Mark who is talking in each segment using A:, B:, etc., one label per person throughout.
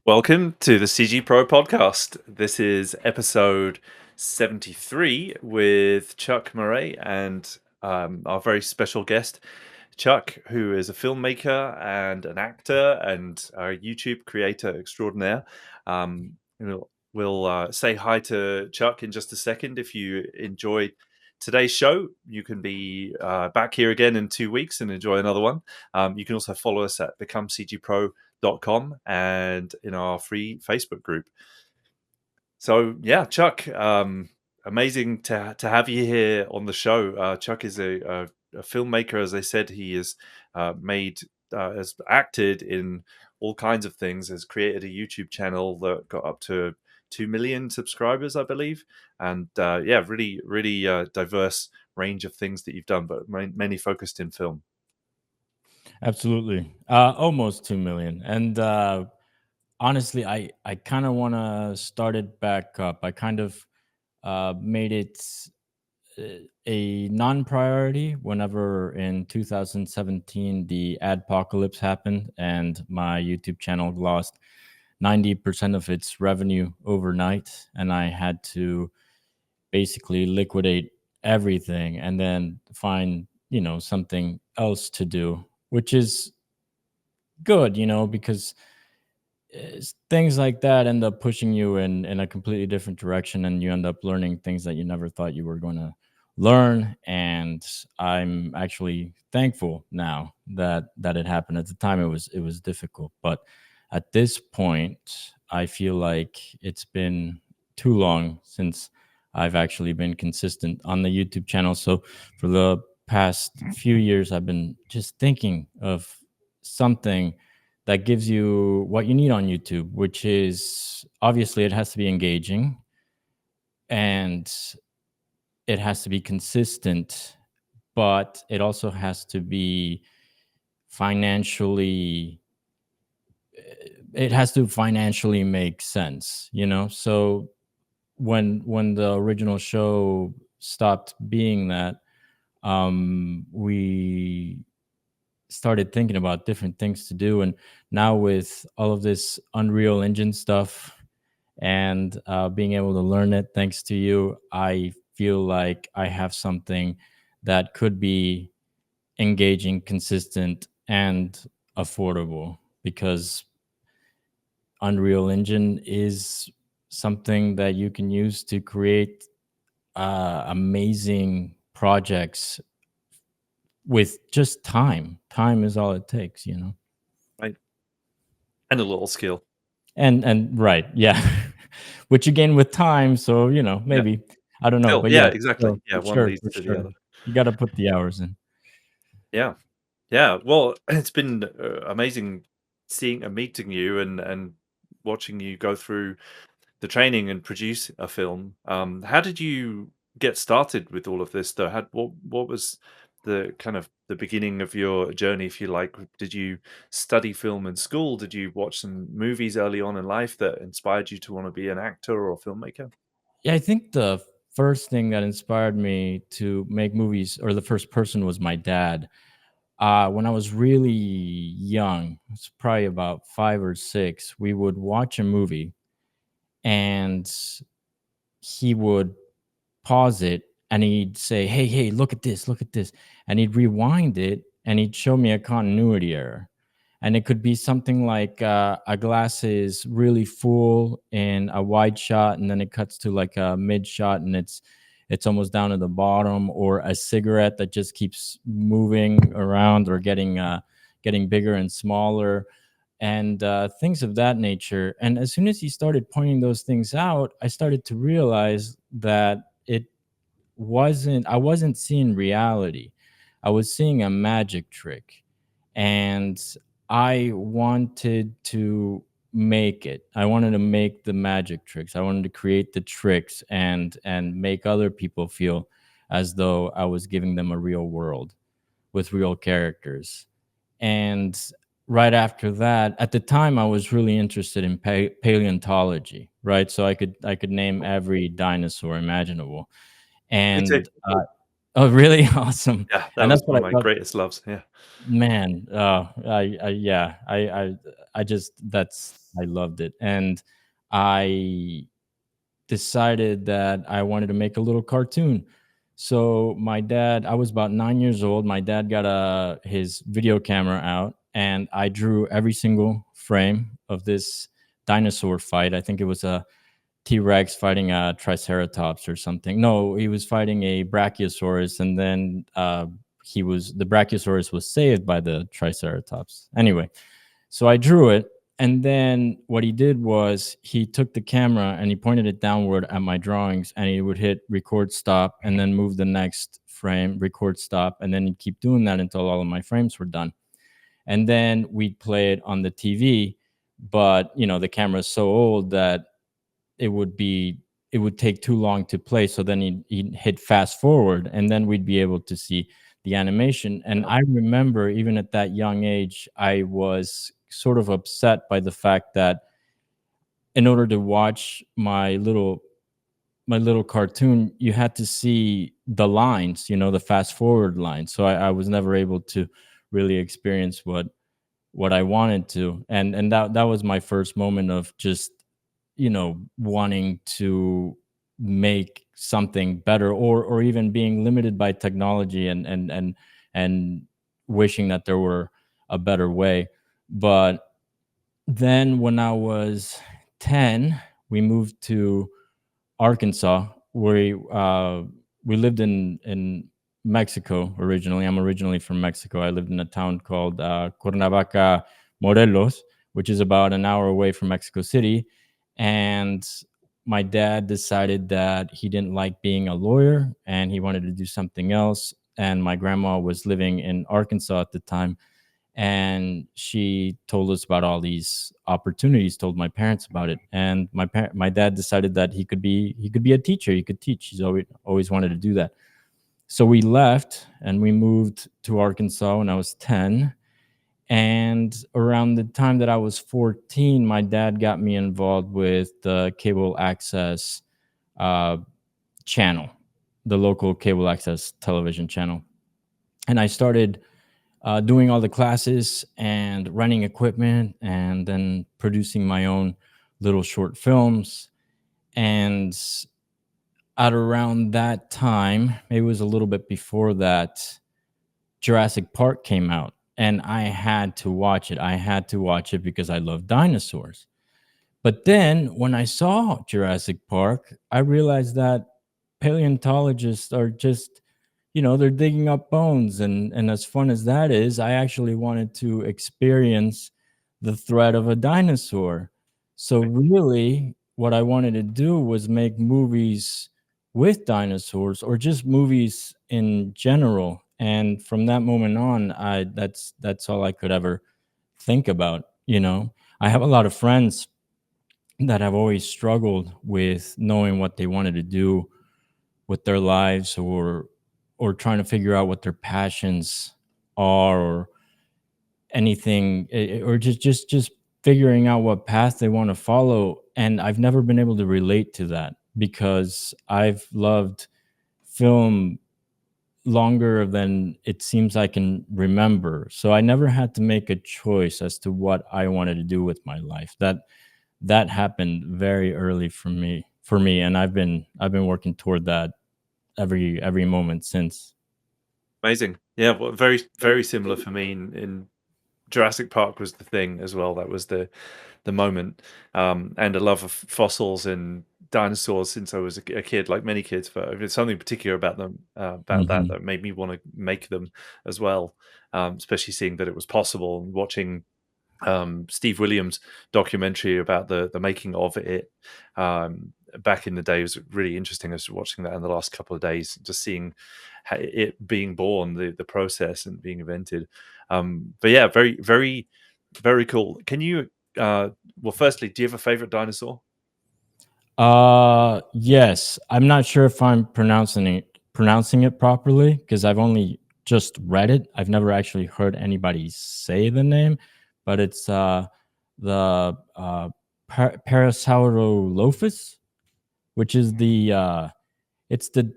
A: Welcome to the CG Pro podcast. This is episode 73 with Chuck Murray and our very special guest, Chuck, who is a filmmaker and an actor and a YouTube creator extraordinaire. We'll say hi to Chuck in just a second. If you enjoyed today's show, you can be back here again in 2 weeks and enjoy another one. You can also follow us at becomecgpro.com and in our free Facebook group. So yeah, Chuck, amazing to have you here on the show. Chuck is a filmmaker, as I said. He has has acted in all kinds of things. Has created a YouTube channel that got up to 2 million subscribers, I believe, and really diverse range of things that you've done, but mainly focused in film.
B: Absolutely. Almost 2 million. And honestly, I kind of want to start it back up. I kind of made it a non-priority whenever in 2017 the adpocalypse happened and my YouTube channel lost 90% of its revenue overnight, and I had to basically liquidate everything and then find, something else to do, which is good, because things like that end up pushing you in a completely different direction, and you end up learning things that you never thought you were going to learn. And I'm actually thankful now that it happened. At the time it was difficult, but at this point I feel like it's been too long since I've actually been consistent on the YouTube channel. So for the past few years I've been just thinking of something that gives you what you need on YouTube, which is obviously it has to be engaging and it has to be consistent, but it also has to be financially it has to financially make sense, So when the original show stopped being that, we started thinking about different things to do. And now with all of this Unreal Engine stuff and being able to learn it thanks to you, I feel like I have something that could be engaging, consistent, and affordable, because Unreal Engine is something that you can use to create amazing projects with just time. Time is all it takes.
A: Right. And a little skill.
B: And right, yeah. Which you gain with time, so,
A: Yeah.
B: maybe. I don't know,
A: Still,
B: but
A: yeah,
B: yeah,
A: exactly.
B: so
A: Yeah,
B: for
A: one
B: sure,
A: leads
B: for
A: to the
B: sure.
A: other.
B: You gotta put the hours in.
A: Yeah. Yeah, well, it's been amazing seeing and meeting you and watching you go through the training and produce a film. How did you get started with all of this, though? What was the kind of the beginning of your journey, if you like? Did you study film in school? Did you watch some movies early on in life that inspired you to want to be an actor or filmmaker?
B: Yeah, I think the first thing that inspired me to make movies, or the first person, was my dad. When I was really young, it's probably about 5 or 6, we would watch a movie, and he would pause it and he'd say, "Hey, hey, look at this." And he'd rewind it and he'd show me a continuity error. And it could be something like a glass is really full in a wide shot, and then it cuts to like a mid shot, and it's almost down at the bottom, or a cigarette that just keeps moving around or getting bigger and smaller, and things of that nature. And as soon as he started pointing those things out, I started to realize that I wasn't seeing reality. I was seeing a magic trick. And I wanted to make it. I wanted to make the magic tricks. I wanted to create the tricks and make other people feel as though I was giving them a real world with real characters. And right after that, at the time I was really interested in paleontology, right? So I could name every dinosaur imaginable.
A: Me too.
B: And oh, really? Awesome.
A: Yeah, that
B: And
A: was
B: that's
A: one
B: what
A: of
B: I
A: my
B: thought.
A: greatest loves. Yeah.
B: Man, I yeah, I just that's I loved it. And I decided that I wanted to make a little cartoon. So my dad, I was about 9 years old. My dad got his video camera out, and I drew every single frame of this dinosaur fight. I think it was a T Rex fighting a Triceratops or something. No, he was fighting a Brachiosaurus, and then the Brachiosaurus was saved by the Triceratops. Anyway, so I drew it, and then what he did was he took the camera and he pointed it downward at my drawings, and he would hit record stop and then move the next frame, record stop, and then he'd keep doing that until all of my frames were done. And then we'd play it on the TV, but the camera is so old that it would be it would take too long to play. So then he'd hit fast forward, and then we'd be able to see the animation. And I remember even at that young age, I was sort of upset by the fact that in order to watch my little cartoon, you had to see the lines, the fast forward lines. So I was never able to really experience what I wanted to. And that was my first moment of just wanting to make something better, or even being limited by technology, and wishing that there were a better way. But then when I was 10, we moved to Arkansas, where we lived in Mexico originally. I'm originally from Mexico. I lived in a town called Cuernavaca, Morelos, which is about an hour away from Mexico City. And my dad decided that he didn't like being a lawyer and he wanted to do something else. And my grandma was living in Arkansas at the time, and she told us about all these opportunities, told my parents about it. And my dad decided that he could be a teacher, he could teach. He's always wanted to do that. So we left and we moved to Arkansas when I was 10. And around the time that I was 14, my dad got me involved with the cable access uh, channel, the local cable access television channel. And I started doing all the classes and running equipment, and then producing my own little short films. And at around that time, maybe it was a little bit before that, Jurassic Park came out, and I had to watch it. I had to watch it because I love dinosaurs. But then when I saw Jurassic Park, I realized that paleontologists are just, they're digging up bones. And as fun as that is, I actually wanted to experience the threat of a dinosaur. So really, what I wanted to do was make movies with dinosaurs, or just movies in general. And from that moment on, that's all I could ever think about. I have a lot of friends that have always struggled with knowing what they wanted to do with their lives, or trying to figure out what their passions are, or anything, or just figuring out what path they want to follow. And I've never been able to relate to that, because I've loved film longer than it seems I can remember. So I never had to make a choice as to what I wanted to do with my life. That happened very early for me, and I've been working toward that every moment since.
A: Amazing. Yeah, well, very very similar for me. In Jurassic Park was the thing as well. That was the moment, and a love of fossils and dinosaurs since I was a kid, like many kids. But there's something particular about them, about that,
B: Mhm.
A: that made me want to make them as well. Especially seeing that it was possible, and watching Steve Williams documentary about the making of it back in the day was really interesting. I was watching that in the last couple of days, just seeing how it being born, the process and being invented. But yeah, very very very cool. Can you? Well, firstly, do you have a favorite dinosaur?
B: Yes. I'm not sure if I'm pronouncing it properly, because I've only just read it. I've never actually heard anybody say the name, but it's the Parasaurolophus, which is it's the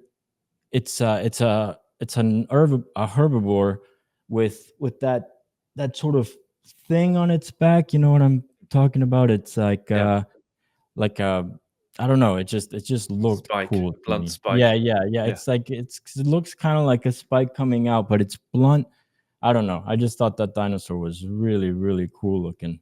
B: it's a herbivore with that sort of thing on its back. You know what I'm talking about? It's
A: Yeah,
B: like I don't know. It just looked
A: spike,
B: cool to
A: blunt
B: me. Yeah,
A: spike.
B: yeah, yeah.
A: Yeah,
B: It looks kind of like a spike coming out, but it's blunt. I don't know. I just thought that dinosaur was really, really cool looking.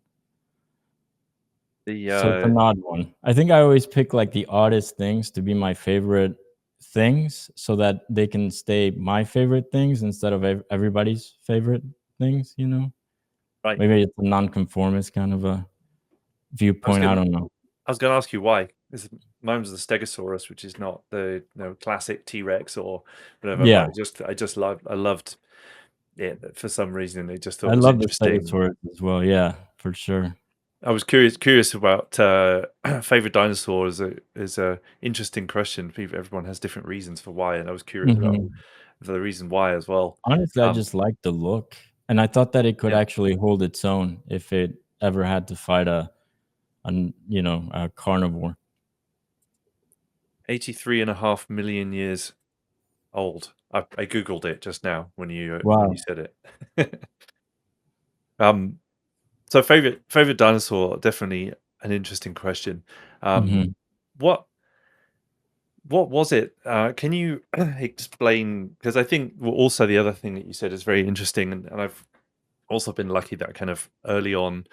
A: the
B: So it's an odd one. I think I always pick like the oddest things to be my favorite things so that they can stay my favorite things instead of everybody's favorite things, you know?
A: right.
B: Maybe it's a nonconformist kind of a
A: I was
B: viewpoint. I
A: gonna
B: don't know.
A: I was gonna ask you why. Mine's the Stegosaurus, which is not the classic T Rex or whatever. But
B: Yeah.
A: I loved it for some reason. I just thought
B: I
A: it was
B: love the
A: interesting.
B: Stegosaurus as well. Yeah, for sure.
A: I was curious about favorite dinosaur is a interesting question. Everyone has different reasons for why, and I was curious about
B: Mhm.
A: the reason why as well.
B: Honestly, I
A: Um,
B: just like the look, and I thought that it could
A: yeah,
B: actually hold its own if it ever had to fight a carnivore.
A: 83.5 million years old. I googled it just now when you
B: Wow.
A: said it. um, so favorite dinosaur, definitely an interesting question.
B: Mhm.
A: What what was it? Can you explain? Because I think also the other thing that you said is very interesting, and I've also been lucky that kind of early on,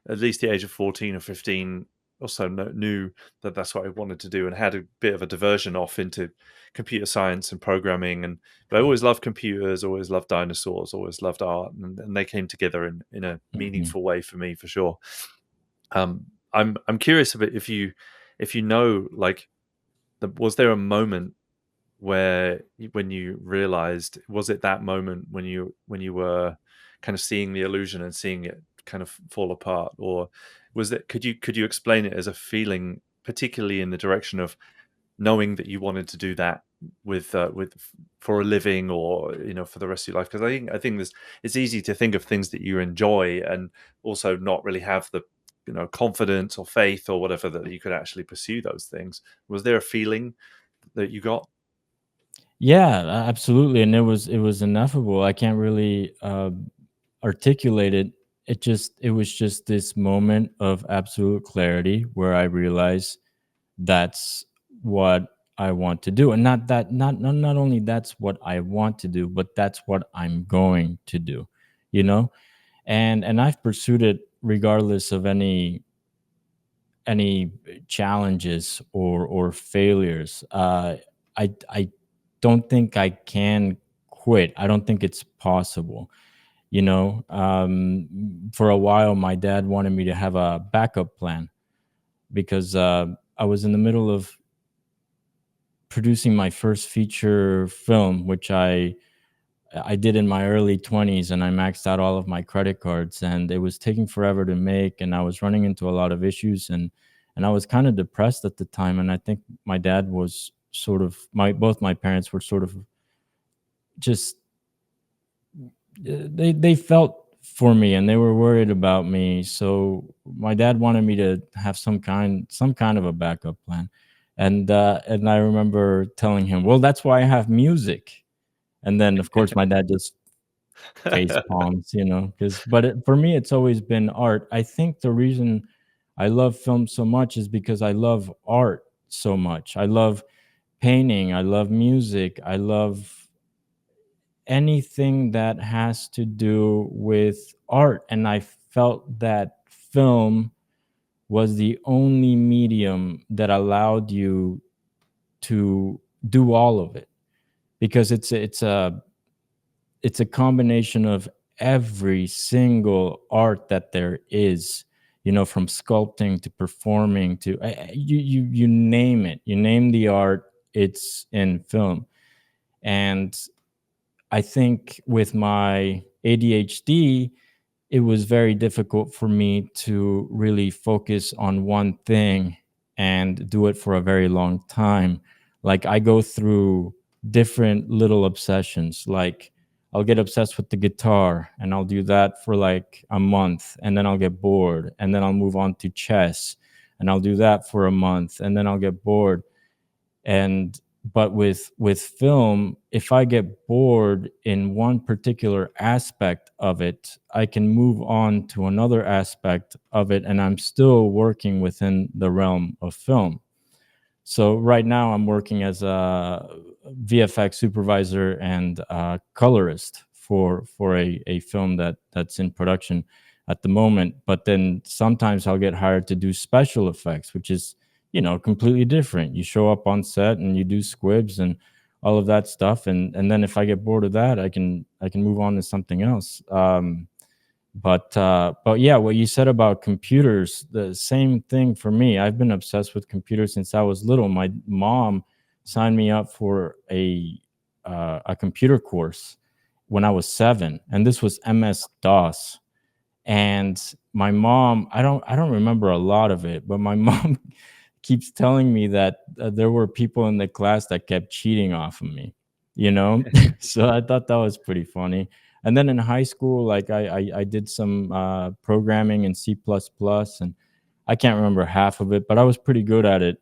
A: at least the age of 14 or 15, also knew that that's what I wanted to do and had a bit of a diversion off into computer science and programming. But I always loved computers, always loved dinosaurs, always loved art, and they came together in a
B: Mhm.
A: meaningful way for me for sure. I'm curious a bit if you know, like, was there a moment when you realized, was it that moment when you were kind of seeing the illusion and seeing it kind of fall apart, or was it, could you explain it as a feeling, particularly in the direction of knowing that you wanted to do that with for a living, or for the rest of your life? Because I think this, it's easy to think of things that you enjoy and also not really have the confidence or faith or whatever that you could actually pursue those things. Was there a feeling that you got?
B: Yeah, absolutely, and it was ineffable. I can't really, articulate it. It was just this moment of absolute clarity where I realized that's what I want to do, and not only that's what I want to do, but that's what I'm going to do, you know? And I've pursued it regardless of any challenges or failures. I don't think I can quit. I don't think it's possible. For a while, my dad wanted me to have a backup plan because I was in the middle of producing my first feature film, which I did in my early 20s, and I maxed out all of my credit cards, and it was taking forever to make, and I was running into a lot of issues, and I was kind of depressed at the time. And I think my dad was sort of my both my parents were sort of just they felt for me, and they were worried about me. So my dad wanted me to have some kind of a backup plan. And I remember telling him, well, that's why I have music. And then of course my dad just face palms, because for me it's always been art. I think the reason I love film so much is because I love art so much. I love painting, I love music, I love anything that has to do with art, and I felt that film was the only medium that allowed you to do all of it, because it's a combination of every single art that there is, from sculpting to performing to you name it, you name the art, it's in film. And I think with my ADHD, it was very difficult for me to really focus on one thing and do it for a very long time. Like, I go through different little obsessions. Like, I'll get obsessed with the guitar and I'll do that for like a month, and then I'll get bored, and then I'll move on to chess and I'll do that for a month, and then I'll get bored. And but with film, if I get bored in one particular aspect of it, I can move on to another aspect of it, and I'm still working within the realm of film. So right now I'm working as a VFX supervisor and colorist for a film that's in production at the moment. But then sometimes I'll get hired to do special effects, which is, completely different. You show up on set and you do squibs and all of that stuff, and then if I get bored of that, I can move on to something else. But yeah, what you said about computers, the same thing for me. I've been obsessed with computers since I was little. My mom signed me up for a computer course when I was 7, and this was MS DOS. And my mom, I don't remember a lot of it, but my mom keeps telling me that there were people in the class that kept cheating off of me, you know? So I thought that was pretty funny. And then in high school, like I did some programming in C++, and I can't remember half of it, but I was pretty good at it.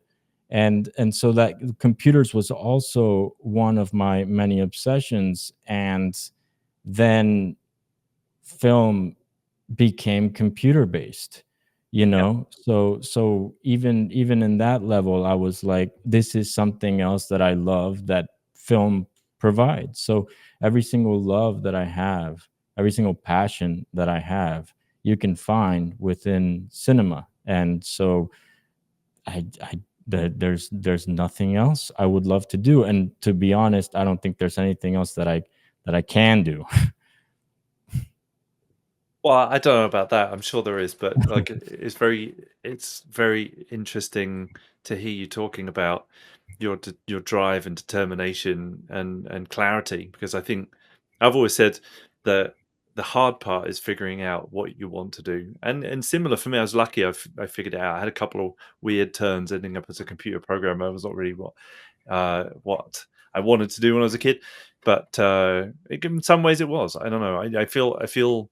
B: And so that computers was also one of my many obsessions. And then film became computer based,
A: Yeah.
B: so even in that level, I was like, this is something else that I love, that film provides. So every single love that I have, every single passion that I have, you can find within cinema. And so I there's nothing else I would love to do, and to be honest, I don't think there's anything else that I can do.
A: Well, I don't know about that. I'm sure there is, but like it's very interesting to hear you talking about your drive and determination and clarity, because I think I've always said that the hard part is figuring out what you want to do. And similar for me, I was lucky. I figured it out. I had a couple of weird turns ending up as a computer programmer. It was not really what I wanted to do when I was a kid, but in some ways it was. I don't know. I feel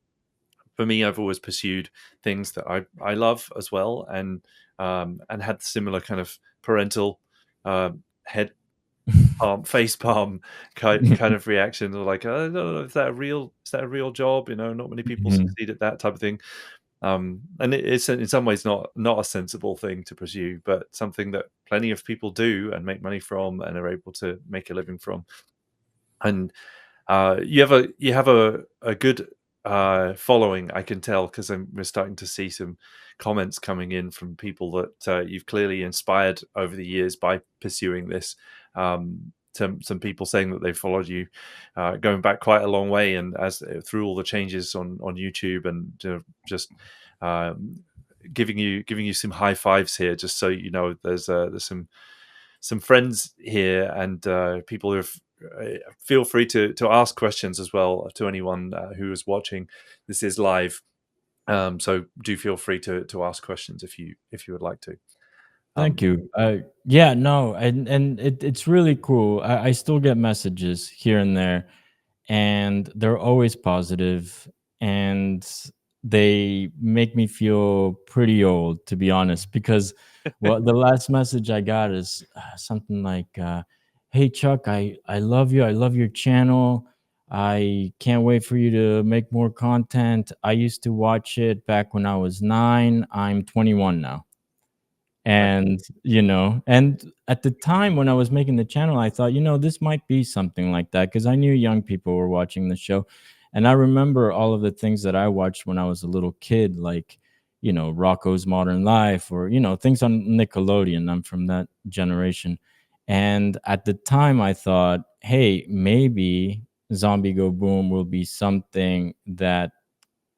A: for me, I've always pursued things that I love as well, and had similar kind of parental head palm, face palm kind of reaction, of like, I don't know, is that a real job? Not many people
B: Mhm.
A: succeed at that type of thing. And it's in some ways not a sensible thing to pursue, but something that plenty of people do and make money from and are able to make a living from. And you have a good following, I can tell, because we're starting to see some comments coming in from people that you've clearly inspired over the years by pursuing this. Some people saying that they followed you going back quite a long way, and as through all the changes on YouTube, and just um, giving you some high fives here, just so you know, there's some friends here, and people who have feel free to ask questions as well to anyone who is watching. This is live, so do feel free to ask questions if you would like to.
B: Thank
A: um,
B: you. Yeah, no, and it's really cool. I still get messages here and there, and they're always positive, and they make me feel pretty old, to be honest. Because, well, the last message I got is something like, "Hey Chuck, I love you. I love your channel. I can't wait for you to make more content. I used to watch it back when I was 9. I'm 21 now."
A: right.
B: And at the time when I was making the channel, I thought, this might be something like that, because I knew young people were watching the show. And I remember all of the things that I watched when I was a little kid, like, Rocco's Modern Life, or, things on Nickelodeon. I'm from that generation. And at the time, I thought, hey, maybe Zombie Go Boom will be something that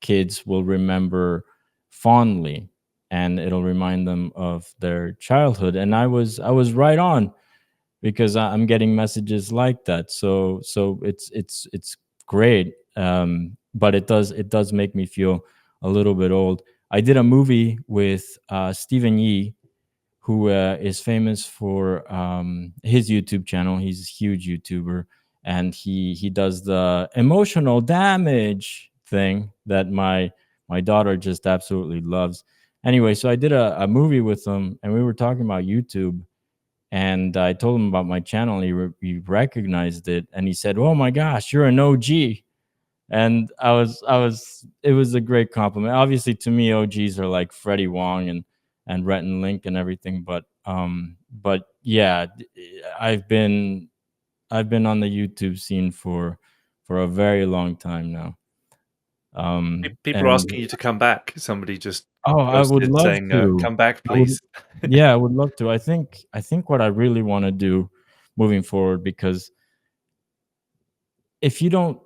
B: kids will remember fondly, and it'll remind them of their childhood. And I was right on, because I'm getting messages like that. So it's great. But it does make me feel a little bit old. I did a movie with Stephen Yee, who is famous for his YouTube channel. He's a huge YouTuber, and he does the emotional damage thing that my daughter just absolutely loves. Anyway, so I did a movie with him, and we were talking about YouTube, And I told him about my channel. And he recognized it, and he said, "Oh my gosh, you're an OG." And it was a great compliment. Obviously, to me, OGs are like Freddie Wong and Rhett and Link and everything. But yeah, I've been on the YouTube scene for a very long time now.
A: People are
B: And
A: asking you to come back. Somebody just
B: oh, I would
A: posted
B: love
A: saying,
B: to.
A: "Come back,
B: I would,
A: please."
B: yeah, I would love to. I think what I really want to do moving forward, because if you don't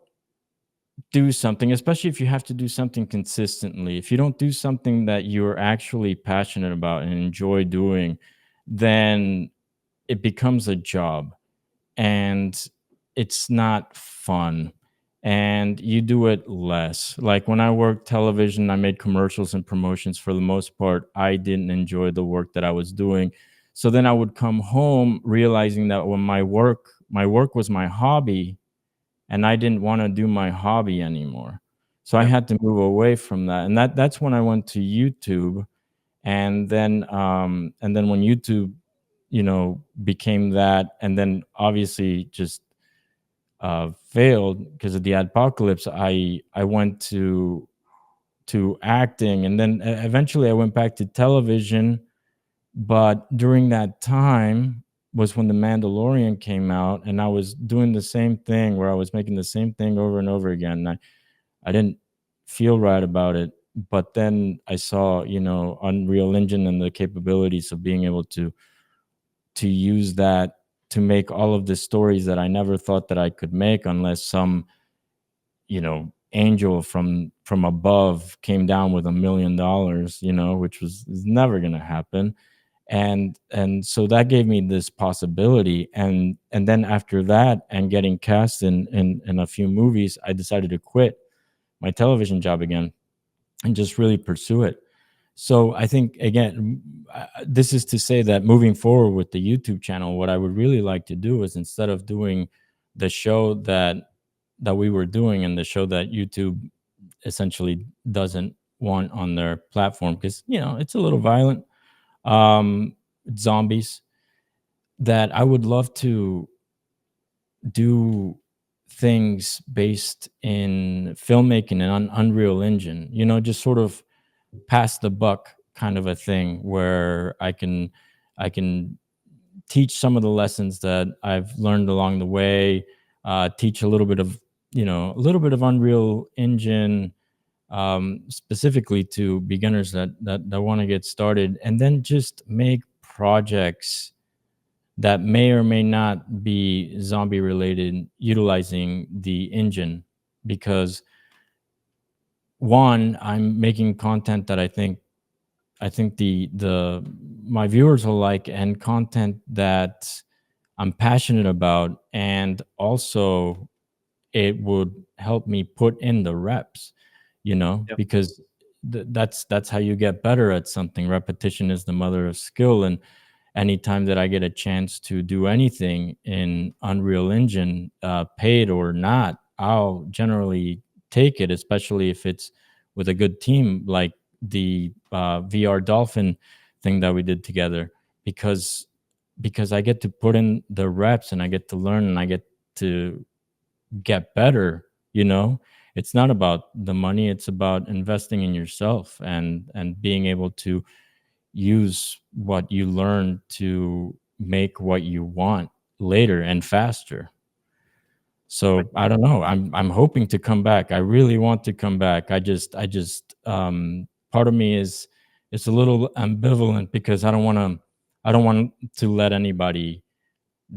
B: do something, especially if you have to do something consistently, if you don't do something that you're actually passionate about and enjoy doing, then it becomes a job, and it's not fun, and you do it less. Like when I worked television, I made commercials and promotions. For the most part, I didn't enjoy the work that I was doing. So then I would come home realizing that when my work was my hobby, and I didn't want to do my hobby anymore. So I
A: Yeah.
B: had to move away from that. And that's when I went to YouTube. And then when YouTube, became that, and then obviously just failed because of the apocalypse, I went to acting, and then eventually I went back to television. But during that time was when The Mandalorian came out, and I was doing the same thing where I was making the same thing over and over again. I didn't feel right about it. But then I saw, Unreal Engine and the capabilities of being able to use that to make all of the stories that I never thought that I could make unless some, angel from above came down with $1 million, which is never going to happen. And so that gave me this possibility. And then after that, and getting cast in a few movies, I decided to quit my television job again and just really pursue it. So I think, again, this is to say that moving forward with the YouTube channel, what I would really like to do is, instead of doing the show that we were doing, and the show that YouTube essentially doesn't want on their platform, because it's a little violent, um zombies, that I would love to do things based in filmmaking and on Unreal Engine, just sort of pass the buck kind of a thing, where I can teach some of the lessons that I've learned along the way, teach a little bit of Unreal Engine, specifically to beginners that want to get started, and then just make projects that may or may not be zombie related, utilizing the engine. Because one, I'm making content that I think the my viewers will like, and content that I'm passionate about, and also it would help me put in the reps,
A: Yeah.
B: because that's how you get better at something. Repetition is the mother of skill. And anytime that I get a chance to do anything in Unreal Engine, paid or not, I'll generally take it, especially if it's with a good team, like the VR Dolphin thing that we did together, because I get to put in the reps, and I get to learn, and I get to get better. It's not about the money, it's about investing in yourself, and being able to use what you learn to make what you want later and faster.
A: Right.
B: So I don't know. I'm hoping to come back. I really want to come back. Part of me is, it's a little ambivalent, because I don't want to let anybody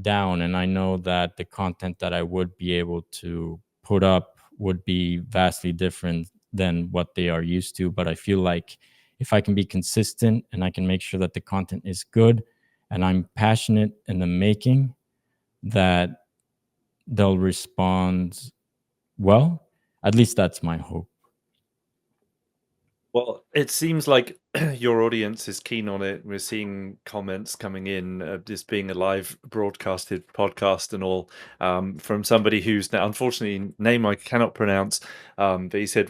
B: down. And I know that the content that I would be able to put up would be vastly different than what they are used to. But I feel like if I can be consistent, and I can make sure that the content is good, and I'm passionate in the making, that they'll respond well. At least that's my hope.
A: Well, it seems like your audience is keen on it. We're seeing comments coming in, this being a live broadcasted podcast and all, from somebody who's now, unfortunately, name I cannot pronounce, but he says,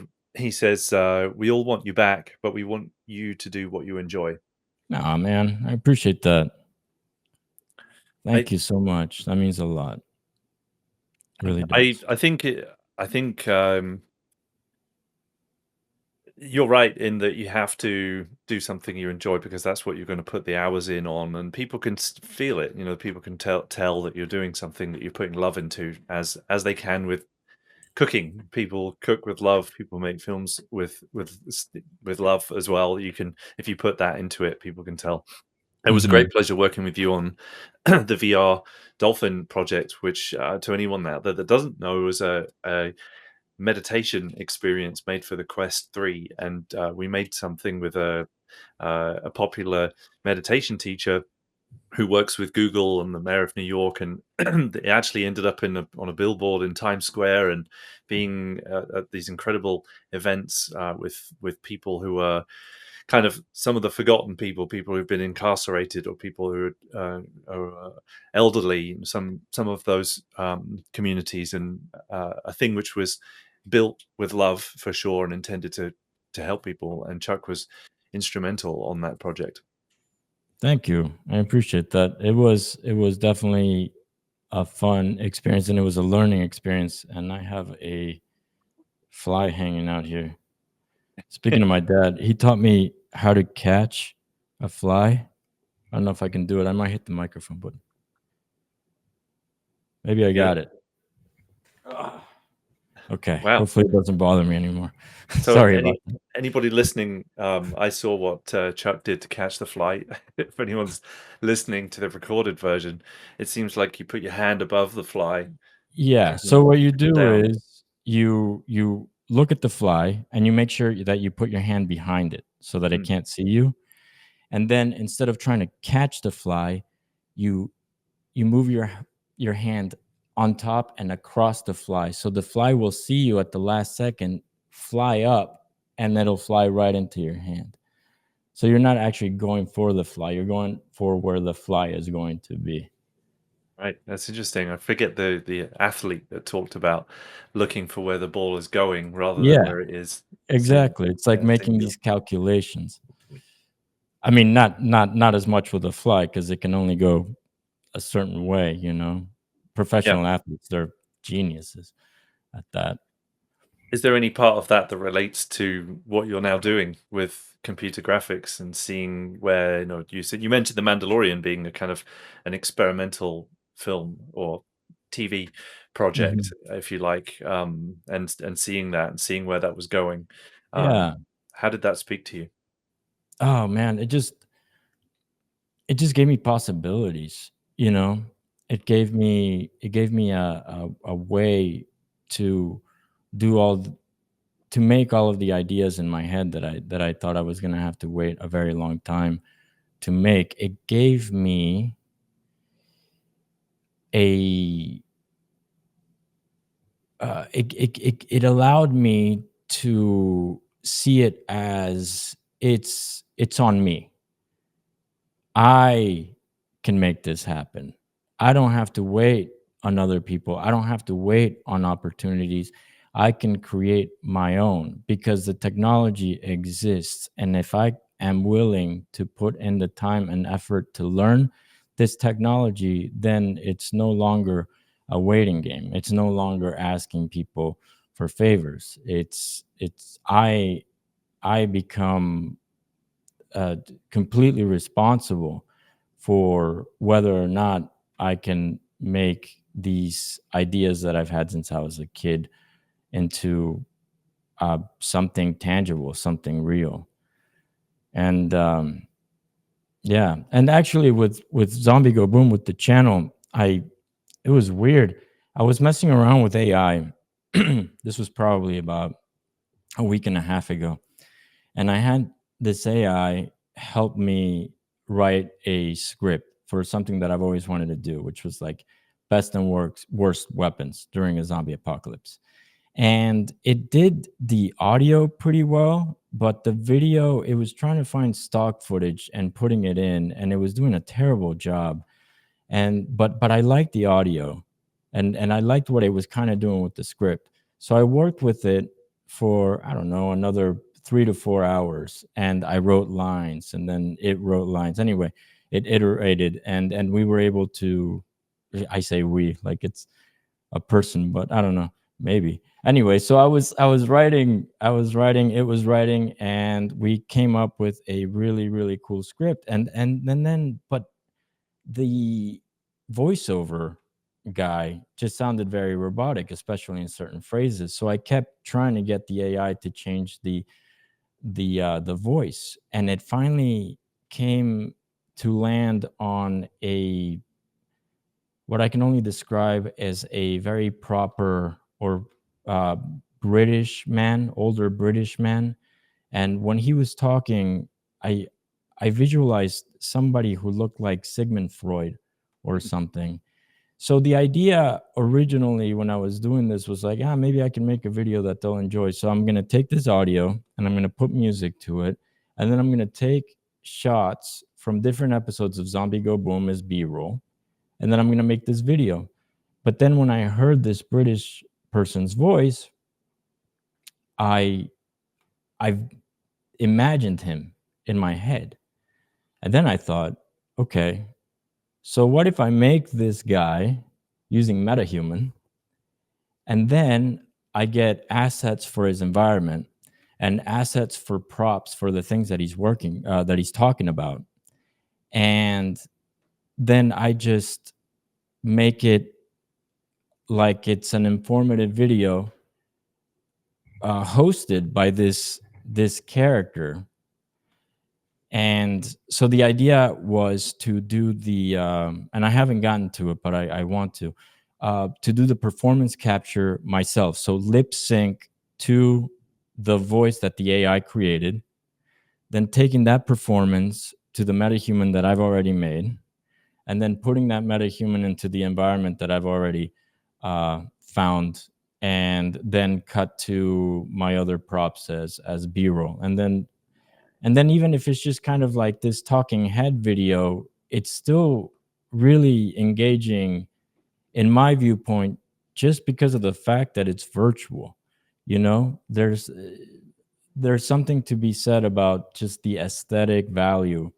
A: "We all want you back, but we want you to do what you enjoy."
B: Nah, man, I appreciate that.
A: I
B: Thank you so much. That means a lot. Really
A: I
B: does.
A: I think I think you're right in that you have to do something you enjoy because that's what you're going to put the hours in on, and people can feel it. You know, people can tell that you're doing something that you're putting love into, as they can with cooking. People cook with love. People make films with love as well. You can, if you put that into it, people can tell. It was a
B: Hmm.
A: great pleasure working with you on the VR Dolphin project, which to anyone out there that doesn't know was a meditation experience made for the Quest 3, and we made something with a popular meditation teacher who works with Google and the mayor of New York, and it actually ended up on a billboard in Times Square and being at these incredible events with people who are kind of some of the forgotten people who've been incarcerated, or people who are elderly, some of those communities, and a thing which was built with love for sure and intended to help people. And Chuck was instrumental on that project.
B: Thank you. I appreciate that. It was definitely a fun experience, and it was a learning experience. And I have a fly hanging out here. Speaking of my dad, he taught me how to catch a fly. I don't know if I can do it. I might hit the microphone, but maybe I
A: You get it?
B: got it. Ah. Okay.
A: Wow.
B: Hopefully it doesn't bother me anymore.
A: So
B: Sorry about that.
A: anybody listening, I saw what Chuck did to catch the fly. If anyone's listening to the recorded version, it seems like you put your hand above the fly
B: Yeah.
A: and then
B: So what you
A: push it
B: do
A: down.
B: is you look at the fly and you make sure that you put your hand behind it so that it
A: Mm,
B: can't see you. And then instead of trying to catch the fly, you you move your hand on top and across the fly. So the fly will see you at the last second, fly up, and it'll fly right into your hand. So you're not actually going for the fly, you're going for where the fly is going to be.
A: right, that's interesting. I forget the athlete that talked about looking for where the ball is going rather than
B: Yeah,
A: where it is. Same,
B: exactly. It's like
A: yeah, same
B: making
A: deal.
B: these calculations. I mean, not as much with a fly because it can only go a certain way, you know.
A: Yeah.
B: Professional athletes, they're geniuses at that.
A: Is there any part of that that relates to what you're now doing with computer graphics and seeing where, you mentioned The Mandalorian being a kind of an experimental film or TV project,
B: Mhm.
A: if you like, and seeing that and seeing where that was going.
B: Yeah.
A: How did that speak to you?
B: Oh man, it just gave me possibilities, you know. It gave me a way to do to make all of the ideas in my head that I thought I was going to have to wait a very long time to make. It gave me a it allowed me to see it as it's on me. I can make this happen. I don't have to wait on other people. I don't have to wait on opportunities. I can create my own because the technology exists. And if I am willing to put in the time and effort to learn this technology, then it's no longer a waiting game. It's no longer asking people for favors. I become completely responsible for whether or not I can make these ideas that I've had since I was a kid into something tangible, something real. And yeah, and actually, with Zombie Go Boom with the channel, it was weird. I was messing around with AI. This was probably about a week and a half ago, and I had this AI help me write a script for something that I've always wanted to do, which was like best and worst weapons during a zombie apocalypse. And it did the audio pretty well, but the video, it was trying to find stock footage and putting it in, and it was doing a terrible job. And but I liked the audio, and I liked what it was kind of doing with the script. So I worked with it for, I don't know, another 3 to 4 hours, and I wrote lines, and then it wrote lines. Anyway, it iterated, and we were able to, I say we like it's a person, but I don't know, maybe. Anyway, so I was writing, it was writing, and we came up with a really, really cool script. And then but the voiceover guy just sounded very robotic, especially in certain phrases. So I kept trying to get the AI to change the voice, and it finally came to land on a, what I can only describe as a very proper or uh, British man, older British man. And when he was talking, I I visualized somebody who looked like Sigmund Freud or something. So the idea originally when I was doing this was like, maybe I can make a video that they'll enjoy. So I'm gonna take this audio and I'm gonna put music to it, and then I'm gonna take shots from different episodes of Zombie Go Boom as B-roll, and then I'm gonna make this video. But then when I heard this British person's voice, I I've imagined him in my head. And then I thought, okay, so what if I make this guy using MetaHuman, and then I get assets for his environment and assets for props for the things that that he's talking about. And then I just make it like it's an informative video hosted by this character. And so the idea was to do the and I haven't gotten to it, but I want to do the performance capture myself. So lip sync to the voice that the AI created, then taking that performance to the metahuman that I've already made, and then putting that metahuman into the environment that I've already found, and then cut to my other props as B-roll. And then even if it's just kind of like this talking head video, it's still really engaging in my viewpoint, just because of the fact that it's virtual. There's something to be said about just the aesthetic value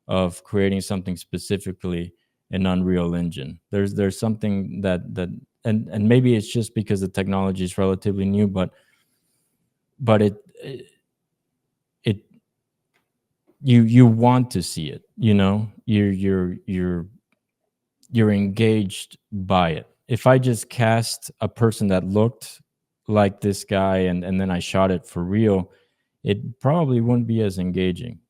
B: of creating something specifically in Unreal Engine. There's something that and maybe it's just because the technology is relatively new, but it you want to see it. You're engaged by it. If I just cast a person that looked like this guy, and then I shot it for real, it probably wouldn't be as engaging.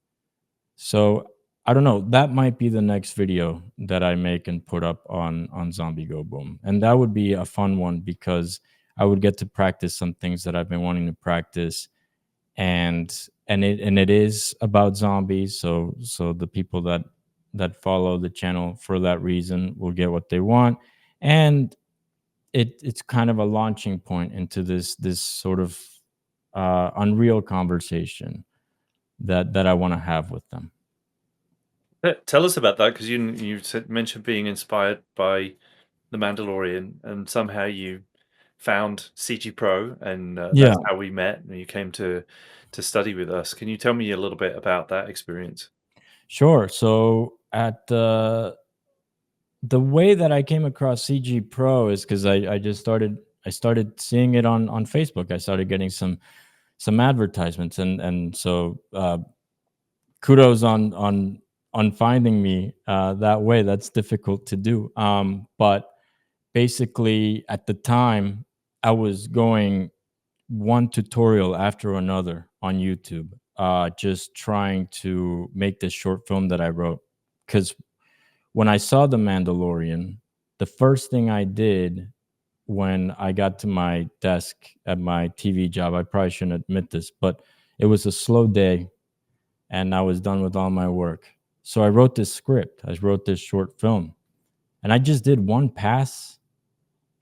B: So I don't know. That might be the next video that I make and put up on Zombie Go Boom, and that would be a fun one because I would get to practice some things that I've been wanting to practice, and it is about zombies. So the people that follow the channel for that reason will get what they want, and it's kind of a launching point into this sort of unreal conversation that I want to have with them.
A: Tell us about that, because mentioned being inspired by The Mandalorian, and somehow you found CG Pro, and
B: Yeah,
A: that's how we met, and you came to study with us. Can you tell me a little bit about that experience?
B: sure. So at the way that I came across CG Pro is because I started seeing it on Facebook. I started getting some advertisements, and so kudos on finding me that way. That's difficult to do. But basically, at the time, I was going one tutorial after another on YouTube, just trying to make this short film that I wrote. Because when I saw The Mandalorian, the first thing I did when I got to my desk at my TV job, I probably shouldn't admit this, but it was a slow day and I was done with all my work. So I wrote this script, I wrote this short film, and I just did one pass,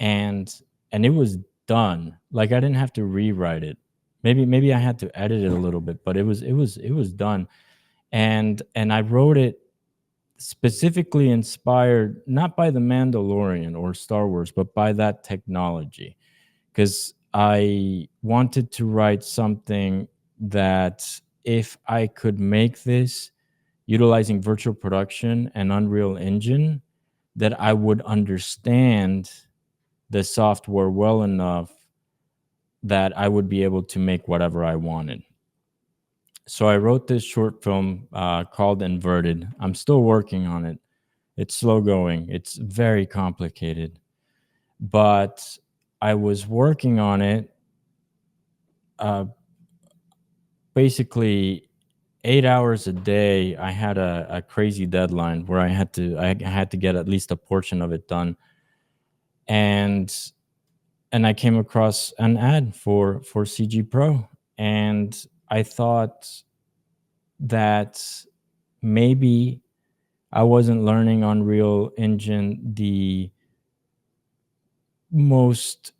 B: and it was done. Like I didn't have to rewrite it. Maybe I had to edit it a little bit, but it was done. And I wrote it specifically inspired not by The Mandalorian or Star Wars, but by that technology, because I wanted to write something that if I could make this utilizing virtual production and Unreal Engine, that I would understand the software well enough that I would be able to make whatever I wanted. So I wrote this short film called Inverted. I'm still working on it. It's slow going, it's very complicated. But I was working on it uh, basically 8 hours a day. I had a crazy deadline where I had to get at least a portion of it done. And I came across an ad for CG Pro, and I thought that maybe I wasn't learning Unreal Engine most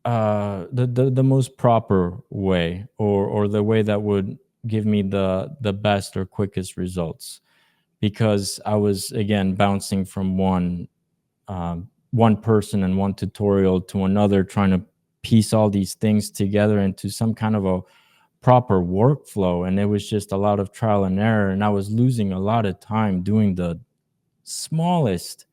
B: the most proper way, or the way that would give me the best or quickest results, because I was again bouncing from one person and one tutorial to another, trying to piece all these things together into some kind of a proper workflow. And it was just a lot of trial and error, and I was losing a lot of time doing the smallest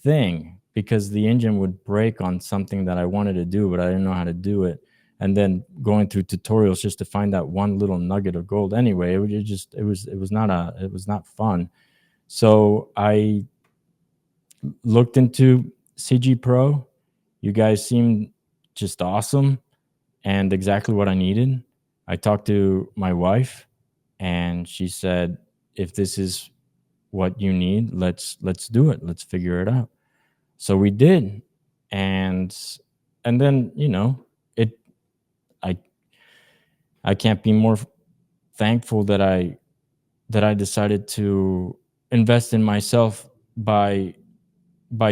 B: thing because the engine would break on something that I wanted to do, but I didn't know how to do it. And then going through tutorials just to find that one little nugget of gold. Anyway, it was not fun. So I looked into CG Pro. You guys seemed just awesome and exactly what I needed. I talked to my wife, and she said, "If this is what you need, let's do it. Let's figure it out." So we did. And then, it I I can't be more thankful that I decided to invest in myself by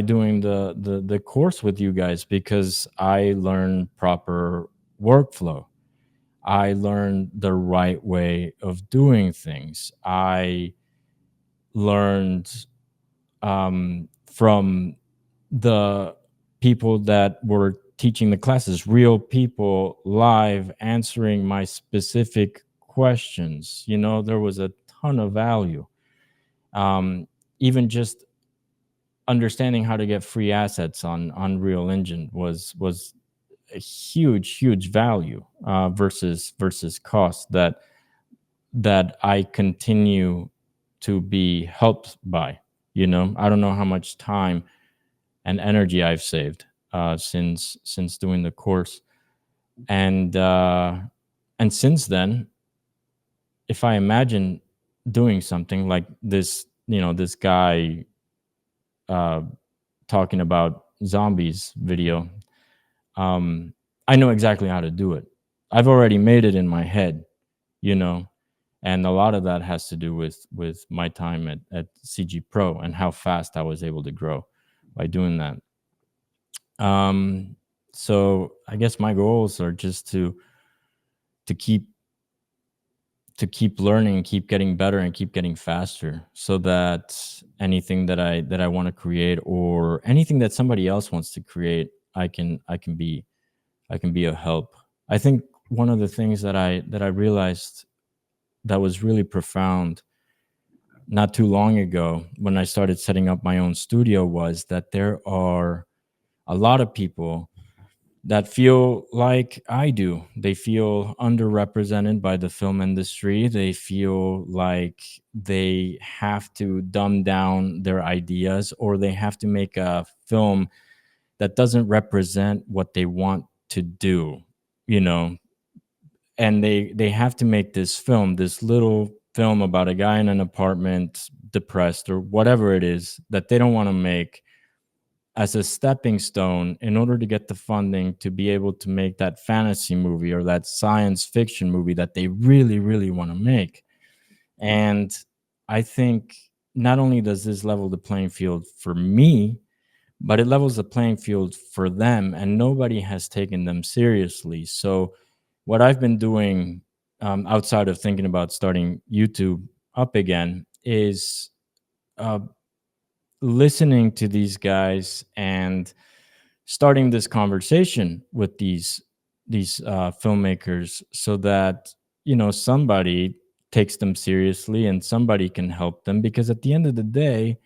B: doing the course with you guys, because I learned proper workflow. I learned the right way of doing things. I learned from the people that were teaching the classes, real people live answering my specific questions. There was a ton of value. Um, Even just understanding how to get free assets on Unreal Engine was a huge value, versus cost that I continue to be helped by. I don't know how much time and energy I've saved since doing the course, and since then, if I imagine doing something like this guy uh, talking about zombies video, um, I know exactly how to do it. I've already made it in my head, you know, and a lot of that has to do with my time at CG Pro and how fast I was able to grow by doing that. Um, so I guess my goals are just to keep learning, keep getting better, and keep getting faster, so that anything that I want to create, or anything that somebody else wants to create, I can be a help. I think one of the things that I realized that was really profound not too long ago when I started setting up my own studio was that there are a lot of people that feel like I do. They feel underrepresented by the film industry. They feel like they have to dumb down their ideas, or they have to make a film that doesn't represent what they want to do, you know. And they have to make this little film about a guy in an apartment, depressed, or whatever it is that they don't want to make, as a stepping stone in order to get the funding to be able to make that fantasy movie or that science fiction movie that they really, really want to make. And I think not only does this level the playing field for me, but it levels the playing field for them, and nobody has taken them seriously. So, what I've been doing, outside of thinking about starting YouTube up again, is uh, listening to these guys and starting this conversation with these filmmakers, so that somebody takes them seriously and somebody can help them, because at the end of the day,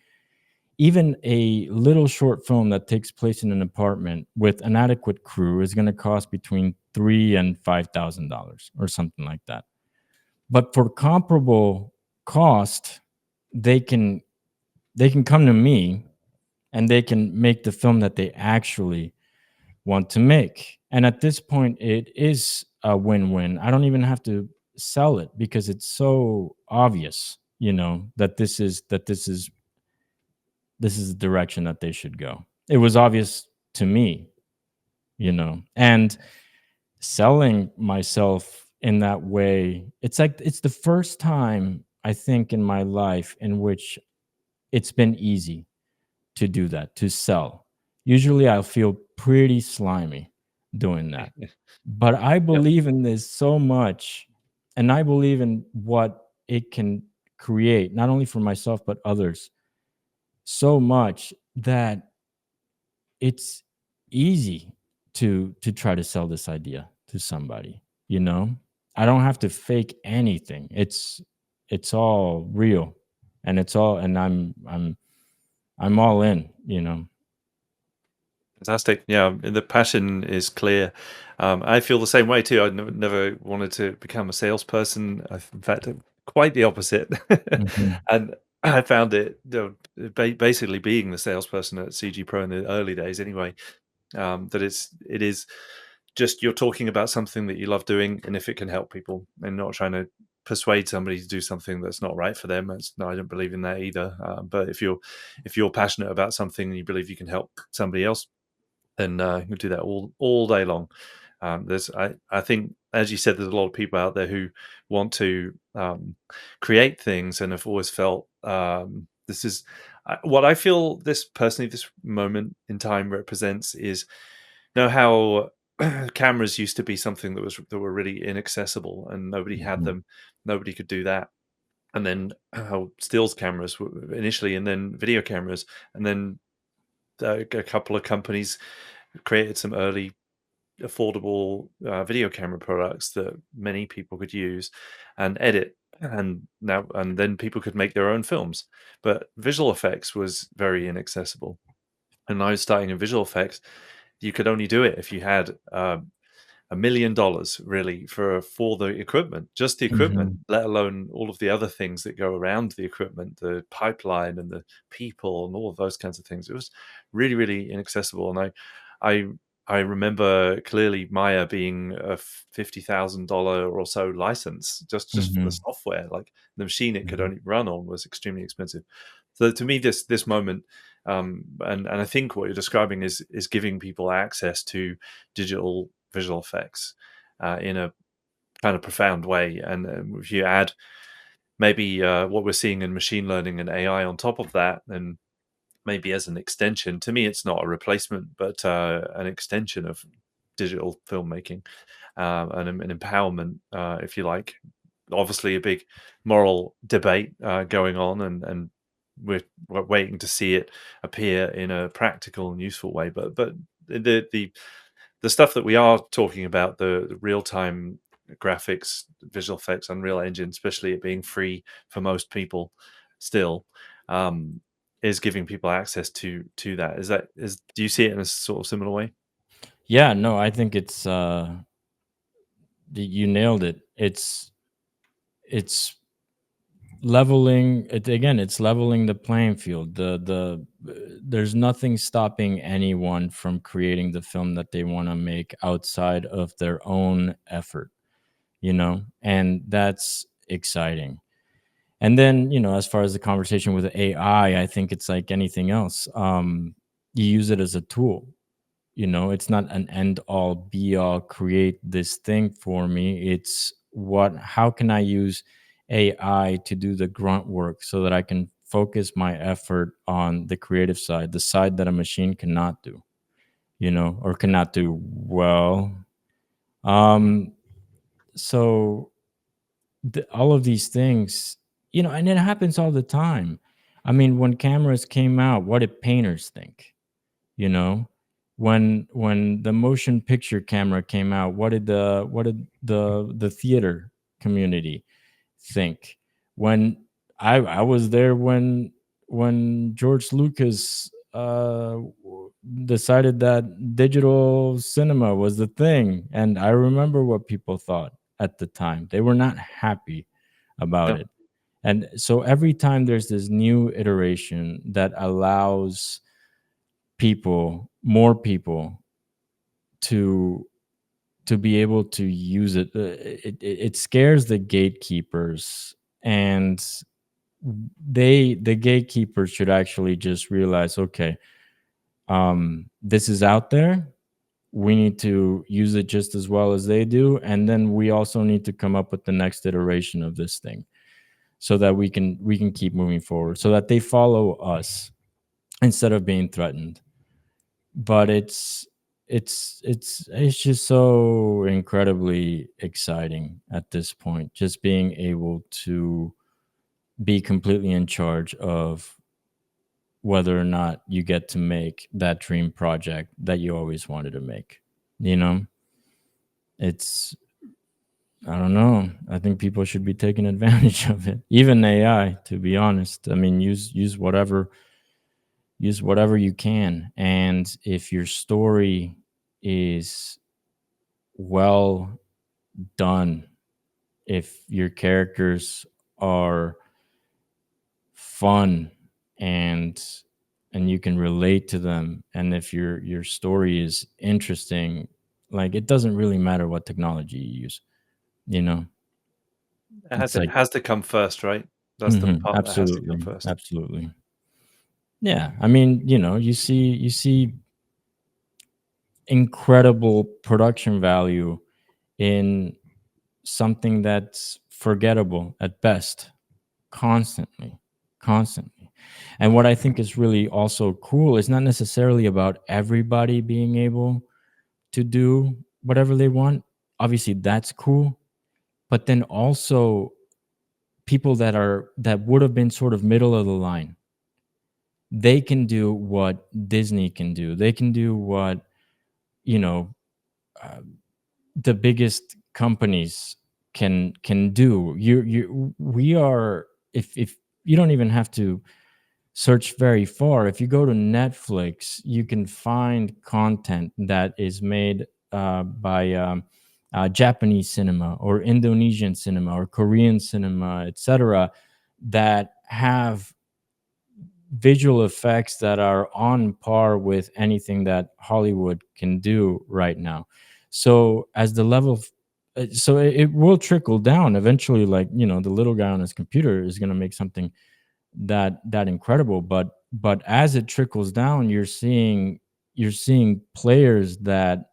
B: even a little short film that takes place in an apartment with an adequate crew is going to cost between $3,000 and $5,000 or something like that. But for comparable cost, they can come to me and they can make the film that they actually want to make. And at this point, it is a win-win. I don't even have to sell it because it's so obvious, that this is the direction that they should go. It was obvious to me, and selling myself in that way, it's like it's the first time I think in my life in which it's been easy to do that, to sell. Usually I'll feel pretty slimy doing that. But I
A: Yep.
B: believe in this so much, and I believe in what it can create, not only for myself but others, so much that it's easy to try to sell this idea to somebody, you know? I don't have to fake anything. It's all real, and it's all and I'm all in.
A: Fantastic. Yeah, the passion is clear. I feel the same way too. I never wanted to become a salesperson. In fact, quite the opposite.
B: Mhm,
A: And I found it, basically being the salesperson at CG Pro in the early days, anyway. That it is just you're talking about something that you love doing, and if it can help people, and not trying to persuade somebody to do something that's not right for them. No, I don't believe in that either. But if you're passionate about something and you believe you can help somebody else, then you'll do that all day long. I think, as you said, there's a lot of people out there who want to create things and have always felt this is what I feel this personally, this moment in time represents is, how cameras used to be something that were really inaccessible and nobody had
B: mhm,
A: them, nobody could do that. And then how stills cameras initially, and then video cameras, and then a couple of companies created some early affordable video camera products that many people could use and edit, and then people could make their own films. But visual effects was very inaccessible, and I was starting in visual effects. You could only do it if you had $1 million really for the equipment, just the equipment,
B: mhm,
A: let alone all of the other things that go around the equipment, the pipeline and the people and all of those kinds of things. It was really, really inaccessible. And I I remember clearly Maya being a $50,000 or so license just for the
B: mhm,
A: software. Like the machine it could
B: mhm,
A: only run on was extremely expensive. So to me, this moment, and I think what you're describing is giving people access to digital visual effects in a kind of profound way. And if you add maybe what we're seeing in machine learning and AI on top of that, and maybe as an extension, to me, it's not a replacement, but an extension of digital filmmaking, and an empowerment, if you like. Obviously, a big moral debate going on, and we're waiting to see it appear in a practical and useful way. But the stuff that we are talking about, the real time graphics, visual effects, Unreal Engine, especially it being free for most people, still, um, is giving people access to that. Do you see it in a sort of similar way?
B: Yeah, no, I think you nailed it. It's leveling it again. It's leveling the playing field. There's nothing stopping anyone from creating the film that they want to make outside of their own effort, and that's exciting. And then, as far as the conversation with AI, I think it's like anything else. You use it as a tool. It's not an end all be all, create this thing for me. It's how can I use AI to do the grunt work so that I can focus my effort on the creative side, the side that a machine cannot do, or cannot do well. Um, so all of these things, and it happens all the time. I mean, when cameras came out, what did painters think? you know when the motion picture camera came out, what did the theater community think. When I was there when George Lucas decided that digital cinema was the thing, and I remember what people thought at the time. They were not happy about
A: Yeah,
B: it. And so every time there's this new iteration that allows more people to be able to use it, it scares the gatekeepers, and the gatekeepers should actually just realize, okay, this is out there, we need to use it just as well as they do, and then we also need to come up with the next iteration of this thing so that we can keep moving forward, so that they follow us instead of being threatened. But it's just so incredibly exciting at this point, just being able to be completely in charge of whether or not you get to make that dream project that you always wanted to make. You know, it's, I don't know. I think people should be taking advantage of it. Even AI, to be honest. I mean, use whatever you can. And if your story is well done, if your characters are fun, and you can relate to them, and if your story is interesting, like, it doesn't really matter what technology you use, you know. It's
A: it
B: like,
A: has to come first, right? That's the
B: mhm,
A: part that has to come
B: absolutely,
A: first.
B: absolutely. Yeah, I mean, you see incredible production value in something that's forgettable at best, constantly, constantly. And what I think is really also cool is not necessarily about everybody being able to do whatever they want. Obviously, that's cool, but then also people that would have been sort of middle of the line, they can do what Disney can do. They can do what, you know, uh, the biggest companies can do. You we are, if you don't even have to search very far. If you go to Netflix, you can find content that is made by Japanese cinema or Indonesian cinema or Korean cinema, etc., that have visual effects that are on par with anything that Hollywood can do right now. So as the level so it will trickle down eventually, like, the little guy on his computer is going to make something that incredible, but as it trickles down, you're seeing players that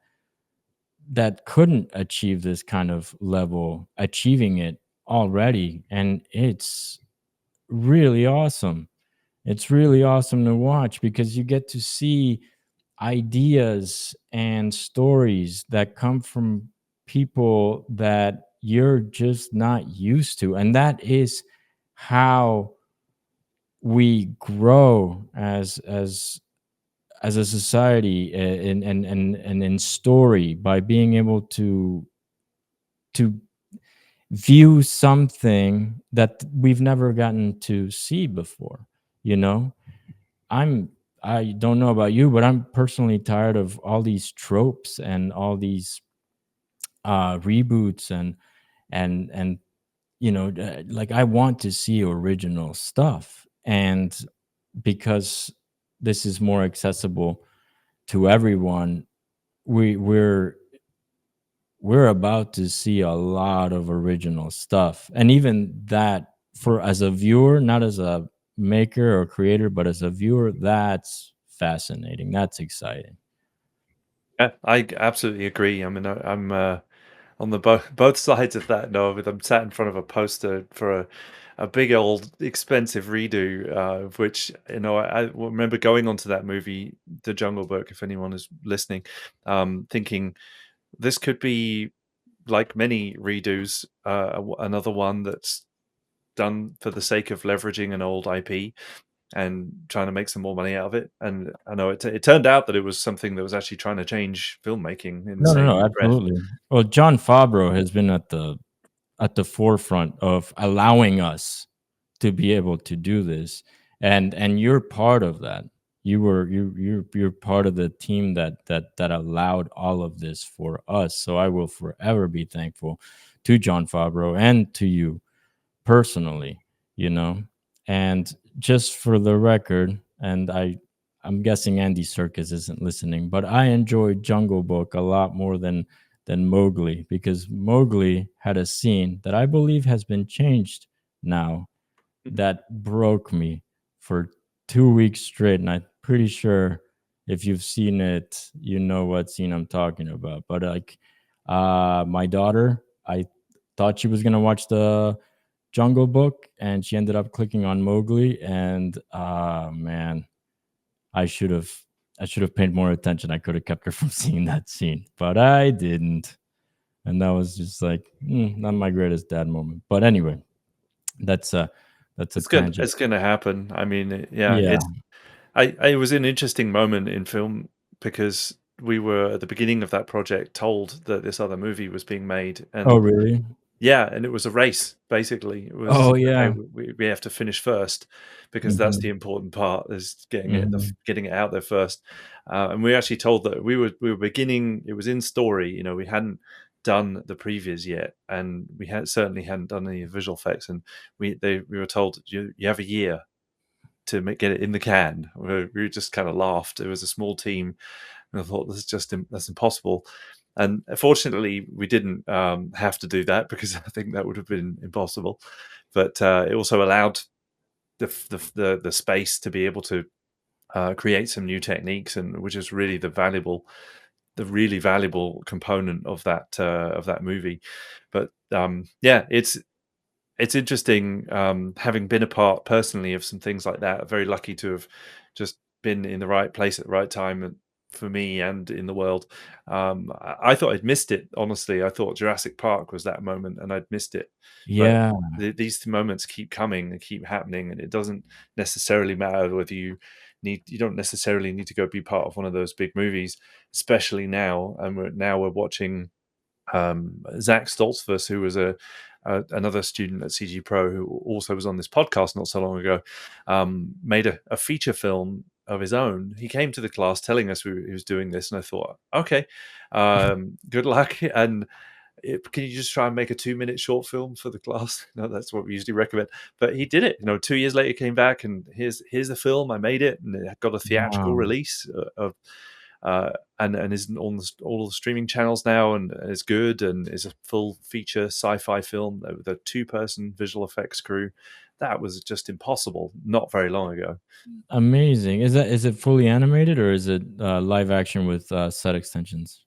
B: couldn't achieve this kind of level achieving it already, and really awesome it's really awesome to watch, because you get to see ideas and stories that come from people that you're just not used to, and that is how we grow as a society, and in story, by being able to view something that we've never gotten to see before. you know I'm I don't know about you, but I'm personally tired of all these tropes and all these reboots, and like, I want to see original stuff, and because this is more accessible to everyone, we're about to see a lot of original stuff, and even that, for as a viewer, not as a maker or creator, but as a viewer, that's fascinating, that's exciting.
A: Yeah, I absolutely agree. I mean, I'm on the both sides of that. No, I'm sat in front of a poster for a big old expensive redo, of which I remember going onto that movie, The Jungle Book. If anyone is listening, thinking this could be like many redos, another one that's done for the sake of leveraging an old IP and trying to make some more money out of it. And I know it turned out that it was something that was actually trying to change filmmaking in the
B: No, no, no,
A: same breath.
B: absolutely. Well, John Favreau has been at the at the forefront of allowing us to be able to do this, and you're part of that. You're part of the team that allowed all of this for us. So I will forever be thankful to John Favreau and to you personally, you know. And just for the record, and I'm guessing Andy Serkis isn't listening, but I enjoyed Jungle Book a lot more than Mowgli, because Mowgli had a scene that I believe has been changed now
A: Mhm.
B: that broke me for 2 weeks straight. And I'm pretty sure if you've seen it, you know what scene I'm talking about. But like, my daughter, I thought she was gonna watch the Jungle Book, and she ended up clicking on Mowgli. And man, I should have I should have paid more attention. I could have kept her from seeing that scene, but I didn't. And that was just like not my greatest dad moment. But anyway, that's a that's a tangent.
A: It's gonna happen. I mean, yeah,
B: Yeah.
A: it was an interesting moment in film because we were at the beginning of that project told that this other movie was being made,
B: Oh,
A: and
B: really?
A: yeah, and it was a race, basically. It was,
B: Oh,
A: "Okay,
B: yeah.
A: we have to finish first because that's the
B: Mhm,
A: important part, is
B: mhm.
A: getting it out there first." And we were actually told that we were beginning, it was in story, we hadn't done the previews yet, and we certainly hadn't done any visual effects, and we were told, "You have a year to get it in the can." We just kinda laughed. It was a small team, and I thought, "This is just that's impossible." And fortunately, we didn't have to do that because I think that would have been impossible. But it also allowed the space to be able to create some new techniques, and which is really the really valuable component of that movie. But yeah, it's interesting, having been a part personally of some things like that. Very lucky to have just been in the right place at the right time, and for me and in the world. I thought I'd missed it. Honestly, I thought Jurassic Park was that moment, and I'd missed it. But
B: Yeah.
A: these moments keep coming and keep happening, and it doesn't necessarily matter whether you don't necessarily need to go be part of one of those big movies, especially now. And we're watching Zach Stoltzfus, who was another student at CG Pro, who also was on this podcast not so long ago, made a feature film of his own. He came to the class telling us he was doing this, and I thought, okay, good luck. And can you just try and make a 2-minute short film for the class? No, that's what we usually recommend. But he did it. 2 years later, he came back, and here's the film. I made it, and it got a theatrical
B: Wow.
A: release of uh, and is on all the streaming channels now, and is good, and is a full feature sci-fi film with a two-person visual effects crew. That was just impossible not very long ago.
B: Amazing. Is it fully animated, or is it, live action with, set extensions?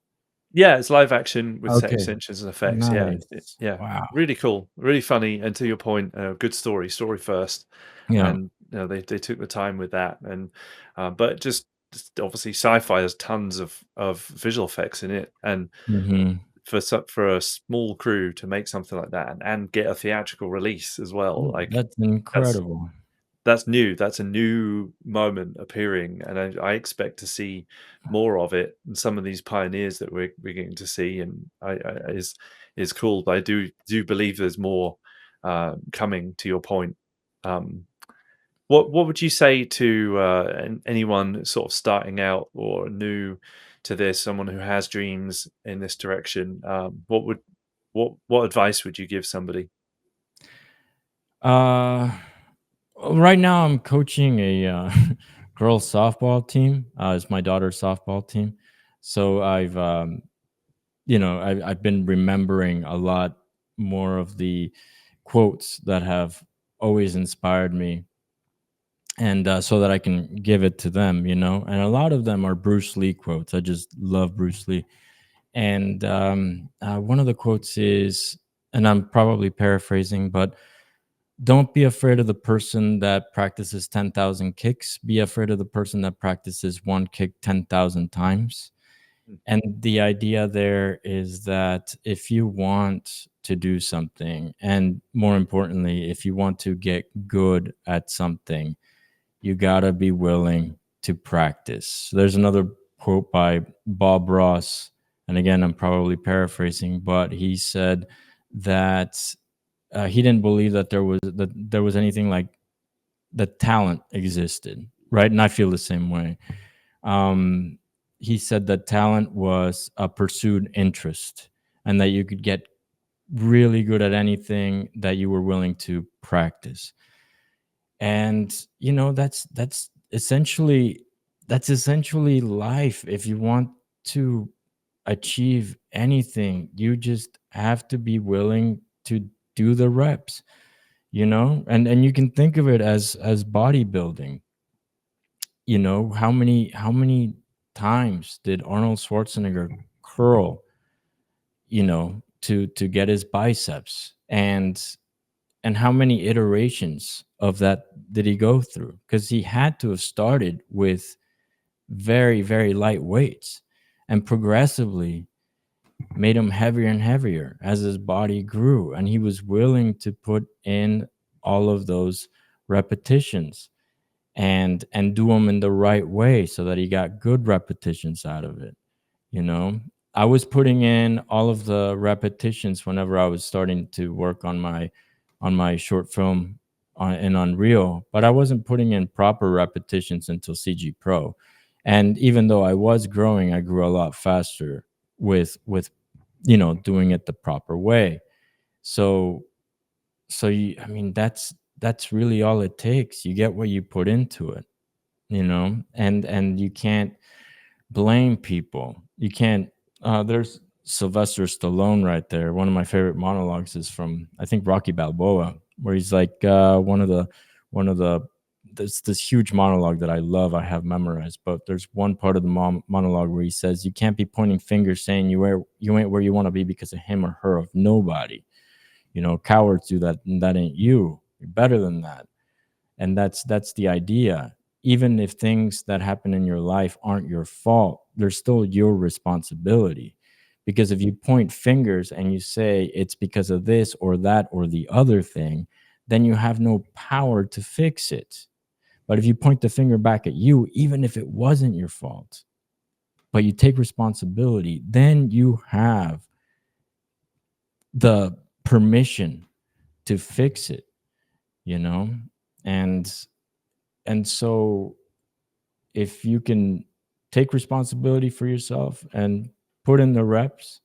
A: Yeah, it's live action with set
B: Okay.
A: extensions and effects. Yeah,
B: Nice.
A: yeah,
B: Wow.
A: really cool, really funny, and to your point, good story first,
B: Yeah.
A: and they took the time with that, and but just obviously sci-fi has tons of visual effects in it, and
B: Mhm.
A: for a small crew to make something like that, and get a theatrical release as well, like
B: That's
A: that's
B: incredible.
A: that's new. That's a new moment appearing, and I expect to see more of it. And some of these pioneers that we're getting to see, and is cool. But I do believe there's more coming. To your point, um, what would you say to anyone sort of starting out or new to this, someone who has dreams in this direction? What advice would you give somebody?
B: Uh, right now I'm coaching a, girls softball team. It's my daughter's softball team. So I've been remembering a lot more of the quotes that have always inspired me, and so that I can give it to them, and a lot of them are Bruce Lee quotes. I just love Bruce Lee. And one of the quotes is, and I'm probably paraphrasing, but don't be afraid of the person that practices 10,000 kicks. Be afraid of the person that practices one kick 10,000 times. And the idea there is that if you want to do something, and more importantly, if you want to get good at something, you got to be willing to practice. There's another quote by Bob Ross. And again, I'm probably paraphrasing, but he said that he didn't believe that there was anything like that talent existed, right? And I feel the same way. Um, he said that talent was a pursued interest, and that you could get really good at anything that you were willing to practice. And that's essentially life. If you want to achieve anything, you just have to be willing to do the reps, and you can think of it as bodybuilding. How many times did Arnold Schwarzenegger curl, to get his biceps, and how many iterations of that did he go through? Because he had to have started with very, very light weights and progressively made him heavier and heavier as his body grew. And he was willing to put in all of those repetitions and do them in the right way so that he got good repetitions out of it. you know I was putting in all of the repetitions whenever I was starting to work on my short film in Unreal, but I wasn't putting in proper repetitions until CG Pro. And even though I was growing, I grew a lot faster with doing it the proper way. So so you, I mean, that's really all it takes. You get what you put into it, and you can't blame people. You can't. There's Sylvester Stallone right there. One of my favorite monologues is from, I think, Rocky Balboa, where he's like, one of the this huge monologue that I love. I have memorized, but there's one part of the monologue where he says, "You can't be pointing fingers saying you ain't where you want to be because of him or her of nobody. Cowards do that, and that ain't you. You're better than that." And that's the idea. Even if things that happen in your life aren't your fault, they're still your responsibility. Because if you point fingers and you say it's because of this or that or the other thing, then you have no power to fix it. But if you point the finger back at you, even if it wasn't your fault, but you take responsibility, then you have the permission to fix it, you know and and so if you can take responsibility for yourself and put in the reps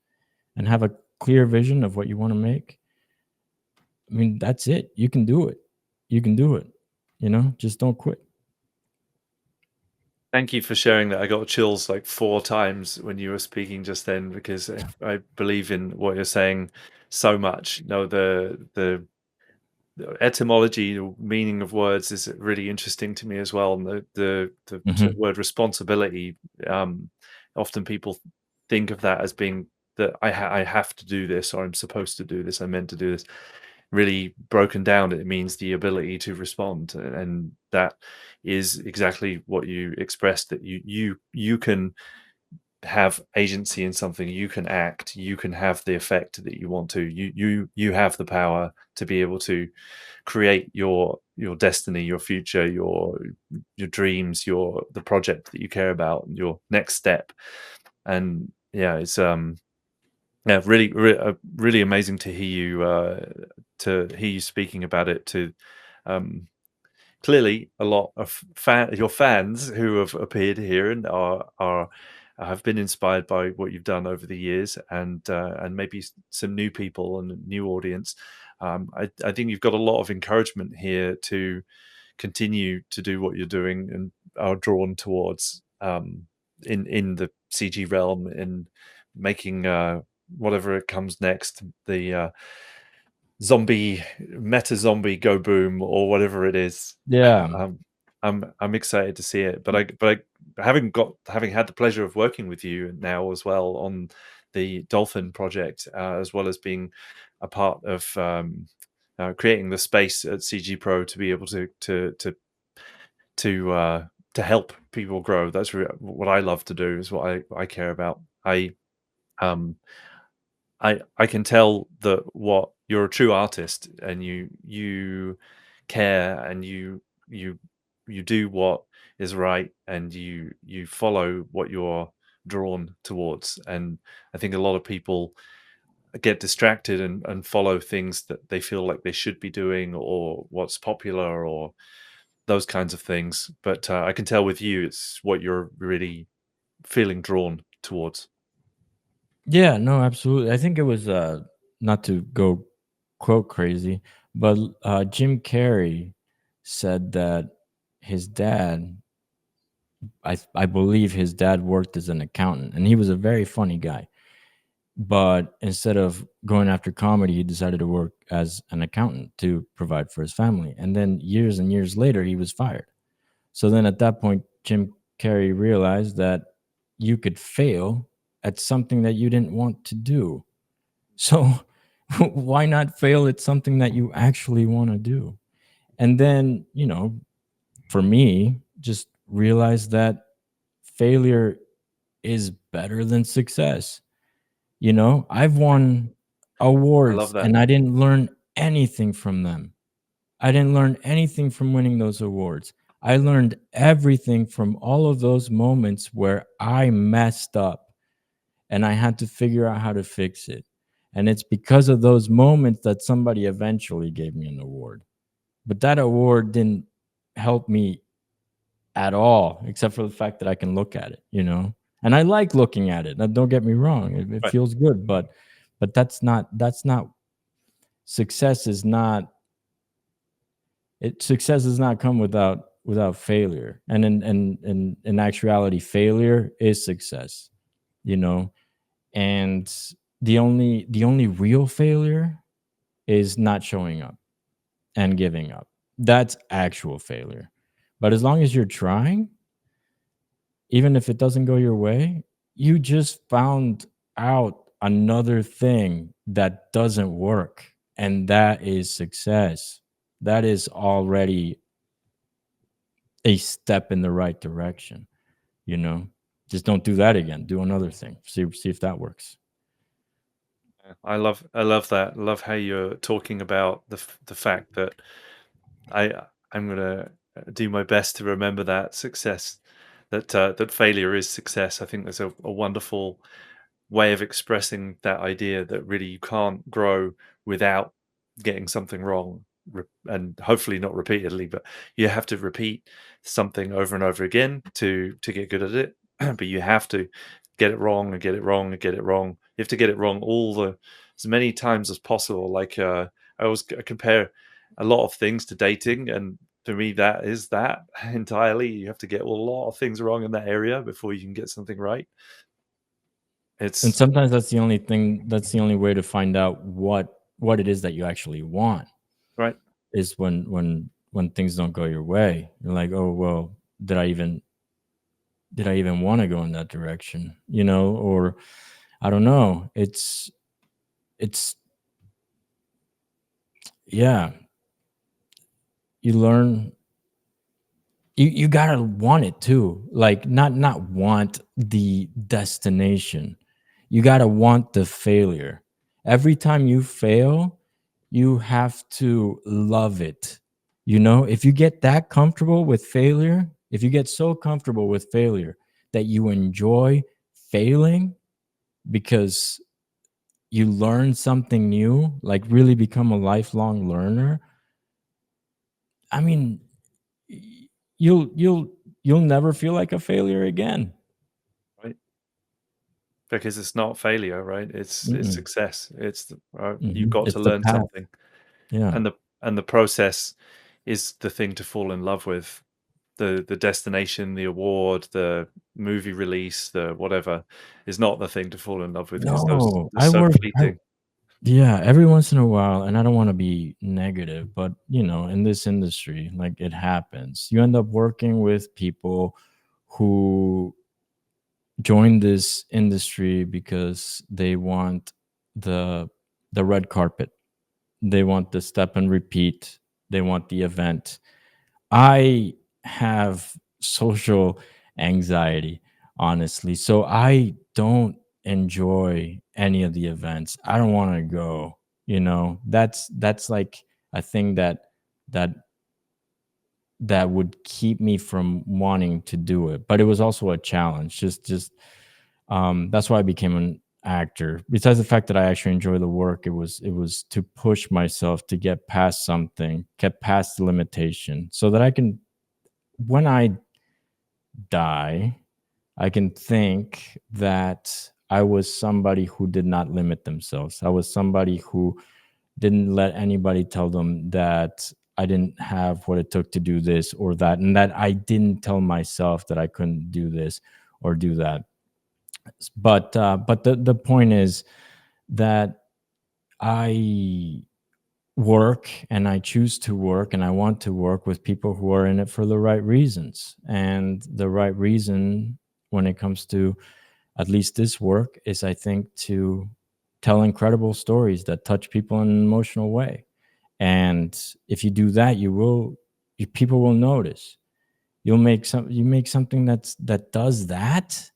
B: and have a clear vision of what you want to make, I mean, that's it. You can do it. You can do it. Just don't quit.
A: Thank you for sharing that. I got chills like 4 times when you were speaking just then, because I believe in what you're saying so much. The etymology, the meaning of words is really interesting to me as well. And the sort of
B: Hmm.
A: word responsibility, often people think of that as being that I have to do this, or I'm supposed to do this, I'm meant to do this. Really broken down, it means the ability to respond, and that is exactly what you expressed. That you can have agency in something, you can act, you can have the effect that you want to. You have the power to be able to create your destiny, your future, your dreams, the project that you care about, your next step. And yeah, it's yeah, really amazing to hear you speaking about it. To um, clearly a lot of your fans who have appeared here and are have been inspired by what you've done over the years, and maybe some new people and a new audience. I think you've got a lot of encouragement here to continue to do what you're doing and are drawn towards, in the CG realm, in making whatever it comes next, the zombie meta zombie go boom or whatever it is.
B: Yeah.
A: um, I'm excited to see it, but having had the pleasure of working with you now as well on the Dolphin project, as well as being a part of creating the space at CG Pro to be able to to help people grow. That's what I love to do. Is what I care about. Um, I can tell that what you're a true artist, and you care, and you you do what is right, and you follow what you're drawn towards. And I think a lot of people get distracted and follow things that they feel like they should be doing, or what's popular, or those kinds of things. But I can tell with you, it's what you're really feeling drawn towards.
B: Yeah, no, absolutely. I think it was not to go quote crazy, but Jim Carrey said that his dad, I believe his dad worked as an accountant, and he was a very funny guy. But instead of going after comedy, he decided to work as an accountant to provide for his family. And then years and years later, he was fired. So then at that point, Jim Carrey realized that you could fail at something that you didn't want to do. So why not fail at something that you actually want to do? And then, for me, just realize that failure is better than success. I've won
A: I love
B: awards
A: that.
B: and I didn't learn anything from them. I didn't learn anything from winning those awards. I learned everything from all of those moments where I messed up and I had to figure out how to fix it. And it's because of those moments that somebody eventually gave me an award. But that award didn't help me at all, except for the fact that I can look at it. And I like looking at it. Now, don't get me wrong; it
A: Right.
B: feels good, but that's not success. Is not it? Success does not come without failure, and in actuality, failure is success. You know, and the only real failure is not showing up and giving up. That's actual failure. But as long as you're trying, even if it doesn't go your way, you just found out another thing that doesn't work. And that is success. That is already a step in the right direction, you know? Just don't do that again. Do another thing. See if that works.
A: I love that. I love how you're talking about the fact that I'm gonna do my best to remember that success, that failure is success. I think there's a wonderful way of expressing that idea that really you can't grow without getting something wrong, and hopefully not repeatedly, but you have to repeat something over and over again to get good at it. But you have to get it wrong and get it wrong and get it wrong. You have to get it wrong as many times as possible. Like I compare a lot of things to dating, and for me that is that entirely. You have to get a lot of things wrong in that area before you can get something right.
B: And
A: It's
B: sometimes that's the only way to find out what it is that you actually want
A: right.
B: is when things don't go your way. You're like, "Oh, well, did I even want to go in that direction?" Or I don't know. It's yeah, you learn you gotta want it too. Like not want the destination. You gotta want the failure. Every time you fail, you have to love it. If you get that comfortable with failure, if you get so comfortable with failure that you enjoy failing because you learn something new, like really become a lifelong learner, I mean, y- you'll never feel like a failure again.
A: Right. Because it's not failure, right? It's
B: Mm-mm.
A: success. You've got to
B: It's the
A: learn
B: path.
A: something,
B: Yeah.
A: and the process is the thing to fall in love with. The destination, the award, the movie release, the whatever is not the thing to fall in love with, because those
B: No,
A: are so fleeting.
B: yeah, every once in a while, and I don't want to be negative, but in this industry, like it happens. You end up working with people who join this industry because they want the the red carpet. They want the step and repeat. They want the event. I have social anxiety, honestly. So I don't enjoy any of the events. I don't want to go. That's like a thing that that would keep me from wanting to do it. But it was also a challenge. Just that's why I became an actor. Besides the fact that I actually enjoy the work, it was to push myself to get past something, get past the limitation, so that I can, when I die, I can think that I was somebody who did not limit themselves. I was somebody who didn't let anybody tell them that I didn't have what it took to do this or that, and that I didn't tell myself that I couldn't do this or do that. But the point is that I work and I choose to work and I want to work with people who are in it for the right reasons. And the right reason when it comes to at least this work is, I think, to tell incredible stories that touch people in an emotional way. And if you do that, people will notice. You make something that does that,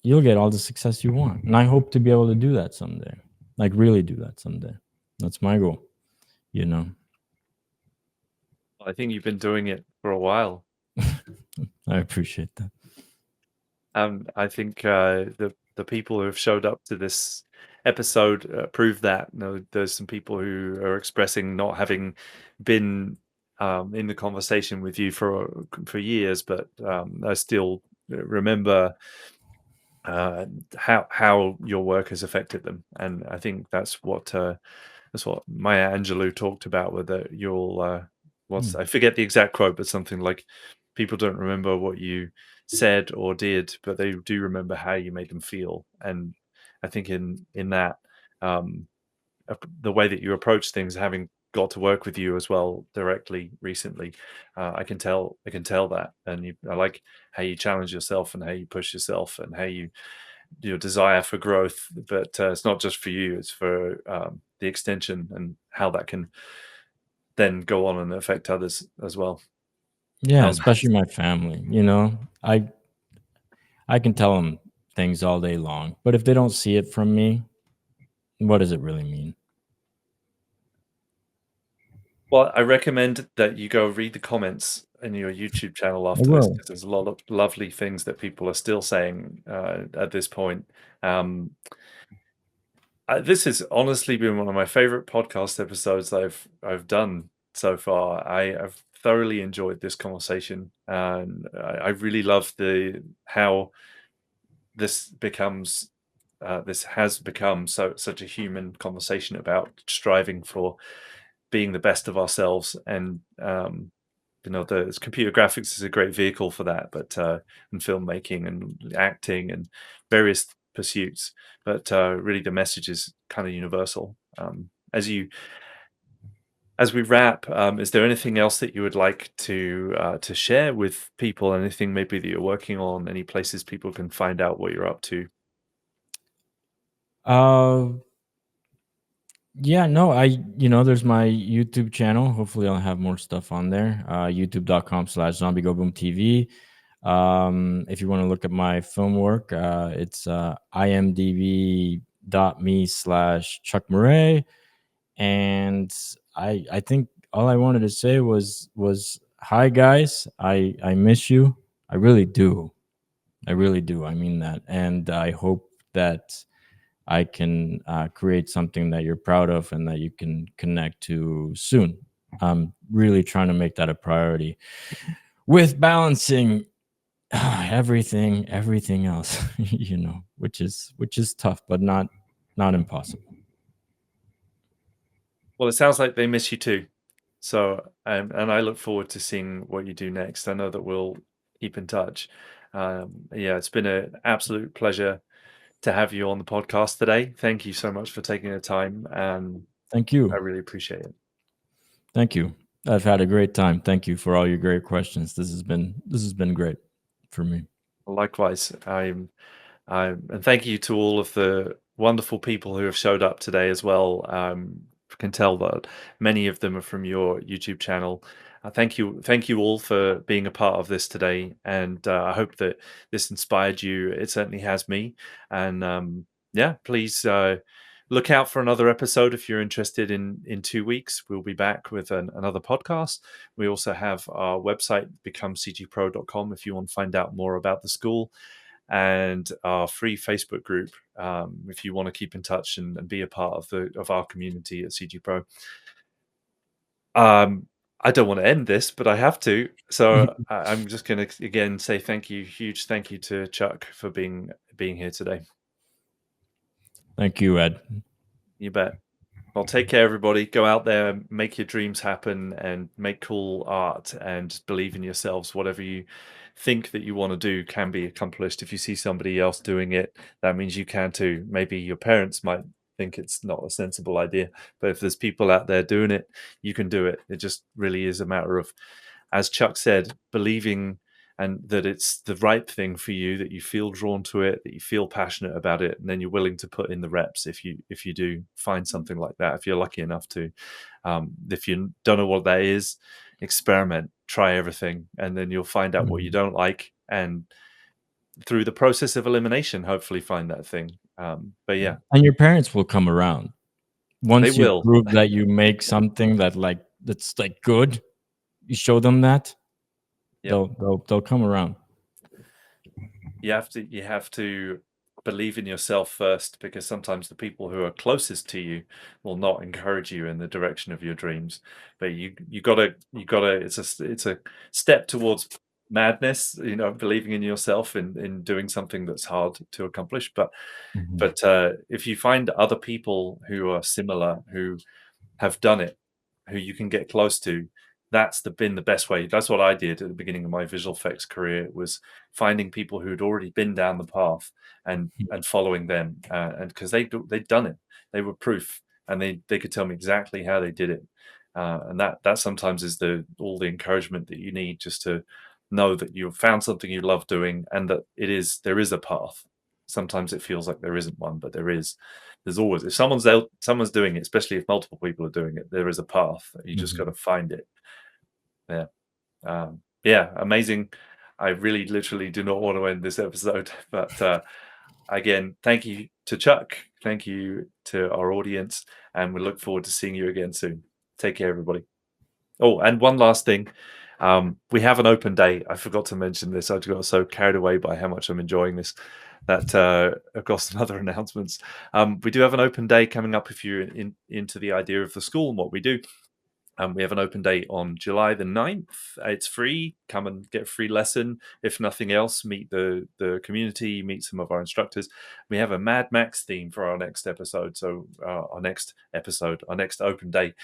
B: you'll get all the success you want. And I hope to be able to do that someday. Like really do that someday. That's my goal, you know.
A: I think you've been doing it for a while.
B: I appreciate that.
A: I think the people who have showed up to this episode prove that. There's some people who are expressing not having been in the conversation with you for years, but I still remember how your work has affected them, and I think that's what Maya Angelou talked about. With that, I forget the exact quote, but something like, "People don't remember what you said or did, but they do remember how you made them feel." And I think in that, um, the way that you approach things, having got to work with you as well directly recently, I can tell that, and I like how you challenge yourself and how you push yourself and how your desire for growth. But it's not just for you; it's for the extension and how that can then go on and affect others as well.
B: Yeah,
A: Um,
B: especially my family, you know. I can tell them things all day long, but if they don't see it from me, what does it really mean?
A: well, I recommend that you go read the comments in your YouTube channel
B: I
A: after this,
B: will.
A: because there's a lot of lovely things that people are still saying at this point. Um, this has honestly been one of my favorite podcast episodes that I've done so far. I've thoroughly enjoyed this conversation, and I really love the how this has become such a human conversation about striving for being the best of ourselves. And the computer graphics is a great vehicle for that, but and filmmaking and acting and various pursuits. But really, the message is kind of universal. As we wrap, is there anything else that you would like to share with people? Anything maybe that you're working on? Any places people can find out what you're up to?
B: Uh yeah, no, there's my YouTube channel. Hopefully I'll have more stuff on there. youtube.com/zombiegoboomtv. If you want to look at my film work, it's imdb.me/Chuck Murray. And I think all I wanted to say was hi guys. I miss you. I really do. I really do. I mean that. And I hope that I can create something that you're proud of and that you can connect to soon. I'm really trying to make that a priority with balancing everything else, which is tough, but not impossible.
A: Well, it sounds like they miss you too. So, and I look forward to seeing what you do next. I know that we'll keep in touch. Yeah, it's been an absolute pleasure to have you on the podcast today. Thank you so much for taking the time, and
B: Thank
A: I
B: you.
A: really appreciate it.
B: Thank you. I've had a great time. Thank you for all your great questions. This has been great for me.
A: Likewise, and thank you to all of the wonderful people who have showed up today as well. Can tell that many of them are from your YouTube channel. Thank you all for being a part of this today, and I hope that this inspired you. It certainly has me, and yeah, please look out for another episode if you're interested. In 2 weeks, we'll be back with another podcast. We also have our website, becomecgpro.com, if you want to find out more about the school. and our free Facebook group if you want to keep in touch and be a part of our community at CG Pro. I don't want to end this, but I have to. So I'm just going to again say thank you, huge thank you to Chuck for being here today.
B: Thank you, Ed.
A: You bet. Well, take care, everybody. Go out there, make your dreams happen, and make cool art, and just believe in yourselves. Whatever you think that you want to do can be accomplished. If you see somebody else doing it, that means you can too. Maybe your parents might think it's not a sensible idea, but if there's people out there doing it, you can do it. It just really is a matter of, as Chuck said, believing and that it's the right thing for you, that you feel drawn to it, that you feel passionate about it, and then you're willing to put in the reps if you do find something like that, if you're lucky enough to. If you don't know what that is, experiment, try everything, and then you'll find out what you don't like, and through the process of elimination, hopefully find that thing. But yeah,
B: And your parents will come around
A: they
B: once you
A: will.
B: prove that you make something that's like good. You show them that
A: Yep.
B: they'll come around.
A: You have to believe in yourself first, because sometimes the people who are closest to you will not encourage you in the direction of your dreams. But you gotta it's a step towards madness, believing in yourself in doing something that's hard to accomplish. But if you find other people who are similar, who have done it, who you can get close to, that's been the best way. That's what I did at the beginning of my visual effects career, was finding people who'd already been down the path and following them, and because they'd done it, they were proof, and they could tell me exactly how they did it, and that sometimes is all the encouragement that you need, just to know that you've found something you love doing, and that there is a path. Sometimes it feels like there isn't one, but there is. There's always, if someone's doing it, especially if multiple people are doing it, there is a path. You just got to find it. Yeah. Yeah, amazing. I really literally do not want to end this episode, but again, thank you to Chuck. Thank you to our audience, and we look forward to seeing you again soon. Take care, everybody. Oh, and one last thing. We have an open day. I forgot to mention this. I got so carried away by how much I'm enjoying this that I've got some other announcements. We do have an open day coming up if you're into the idea of the school and what we do. We have an open day on July the 9th. It's free. Come and get a free lesson. If nothing else, meet the community, meet some of our instructors. We have a Mad Max theme for our next episode. So our next open day.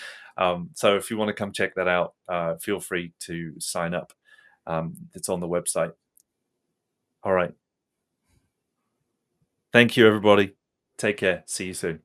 A: So if you want to come check that out, feel free to sign up. It's on the website. All right. Thank you, everybody. Take care. See you soon.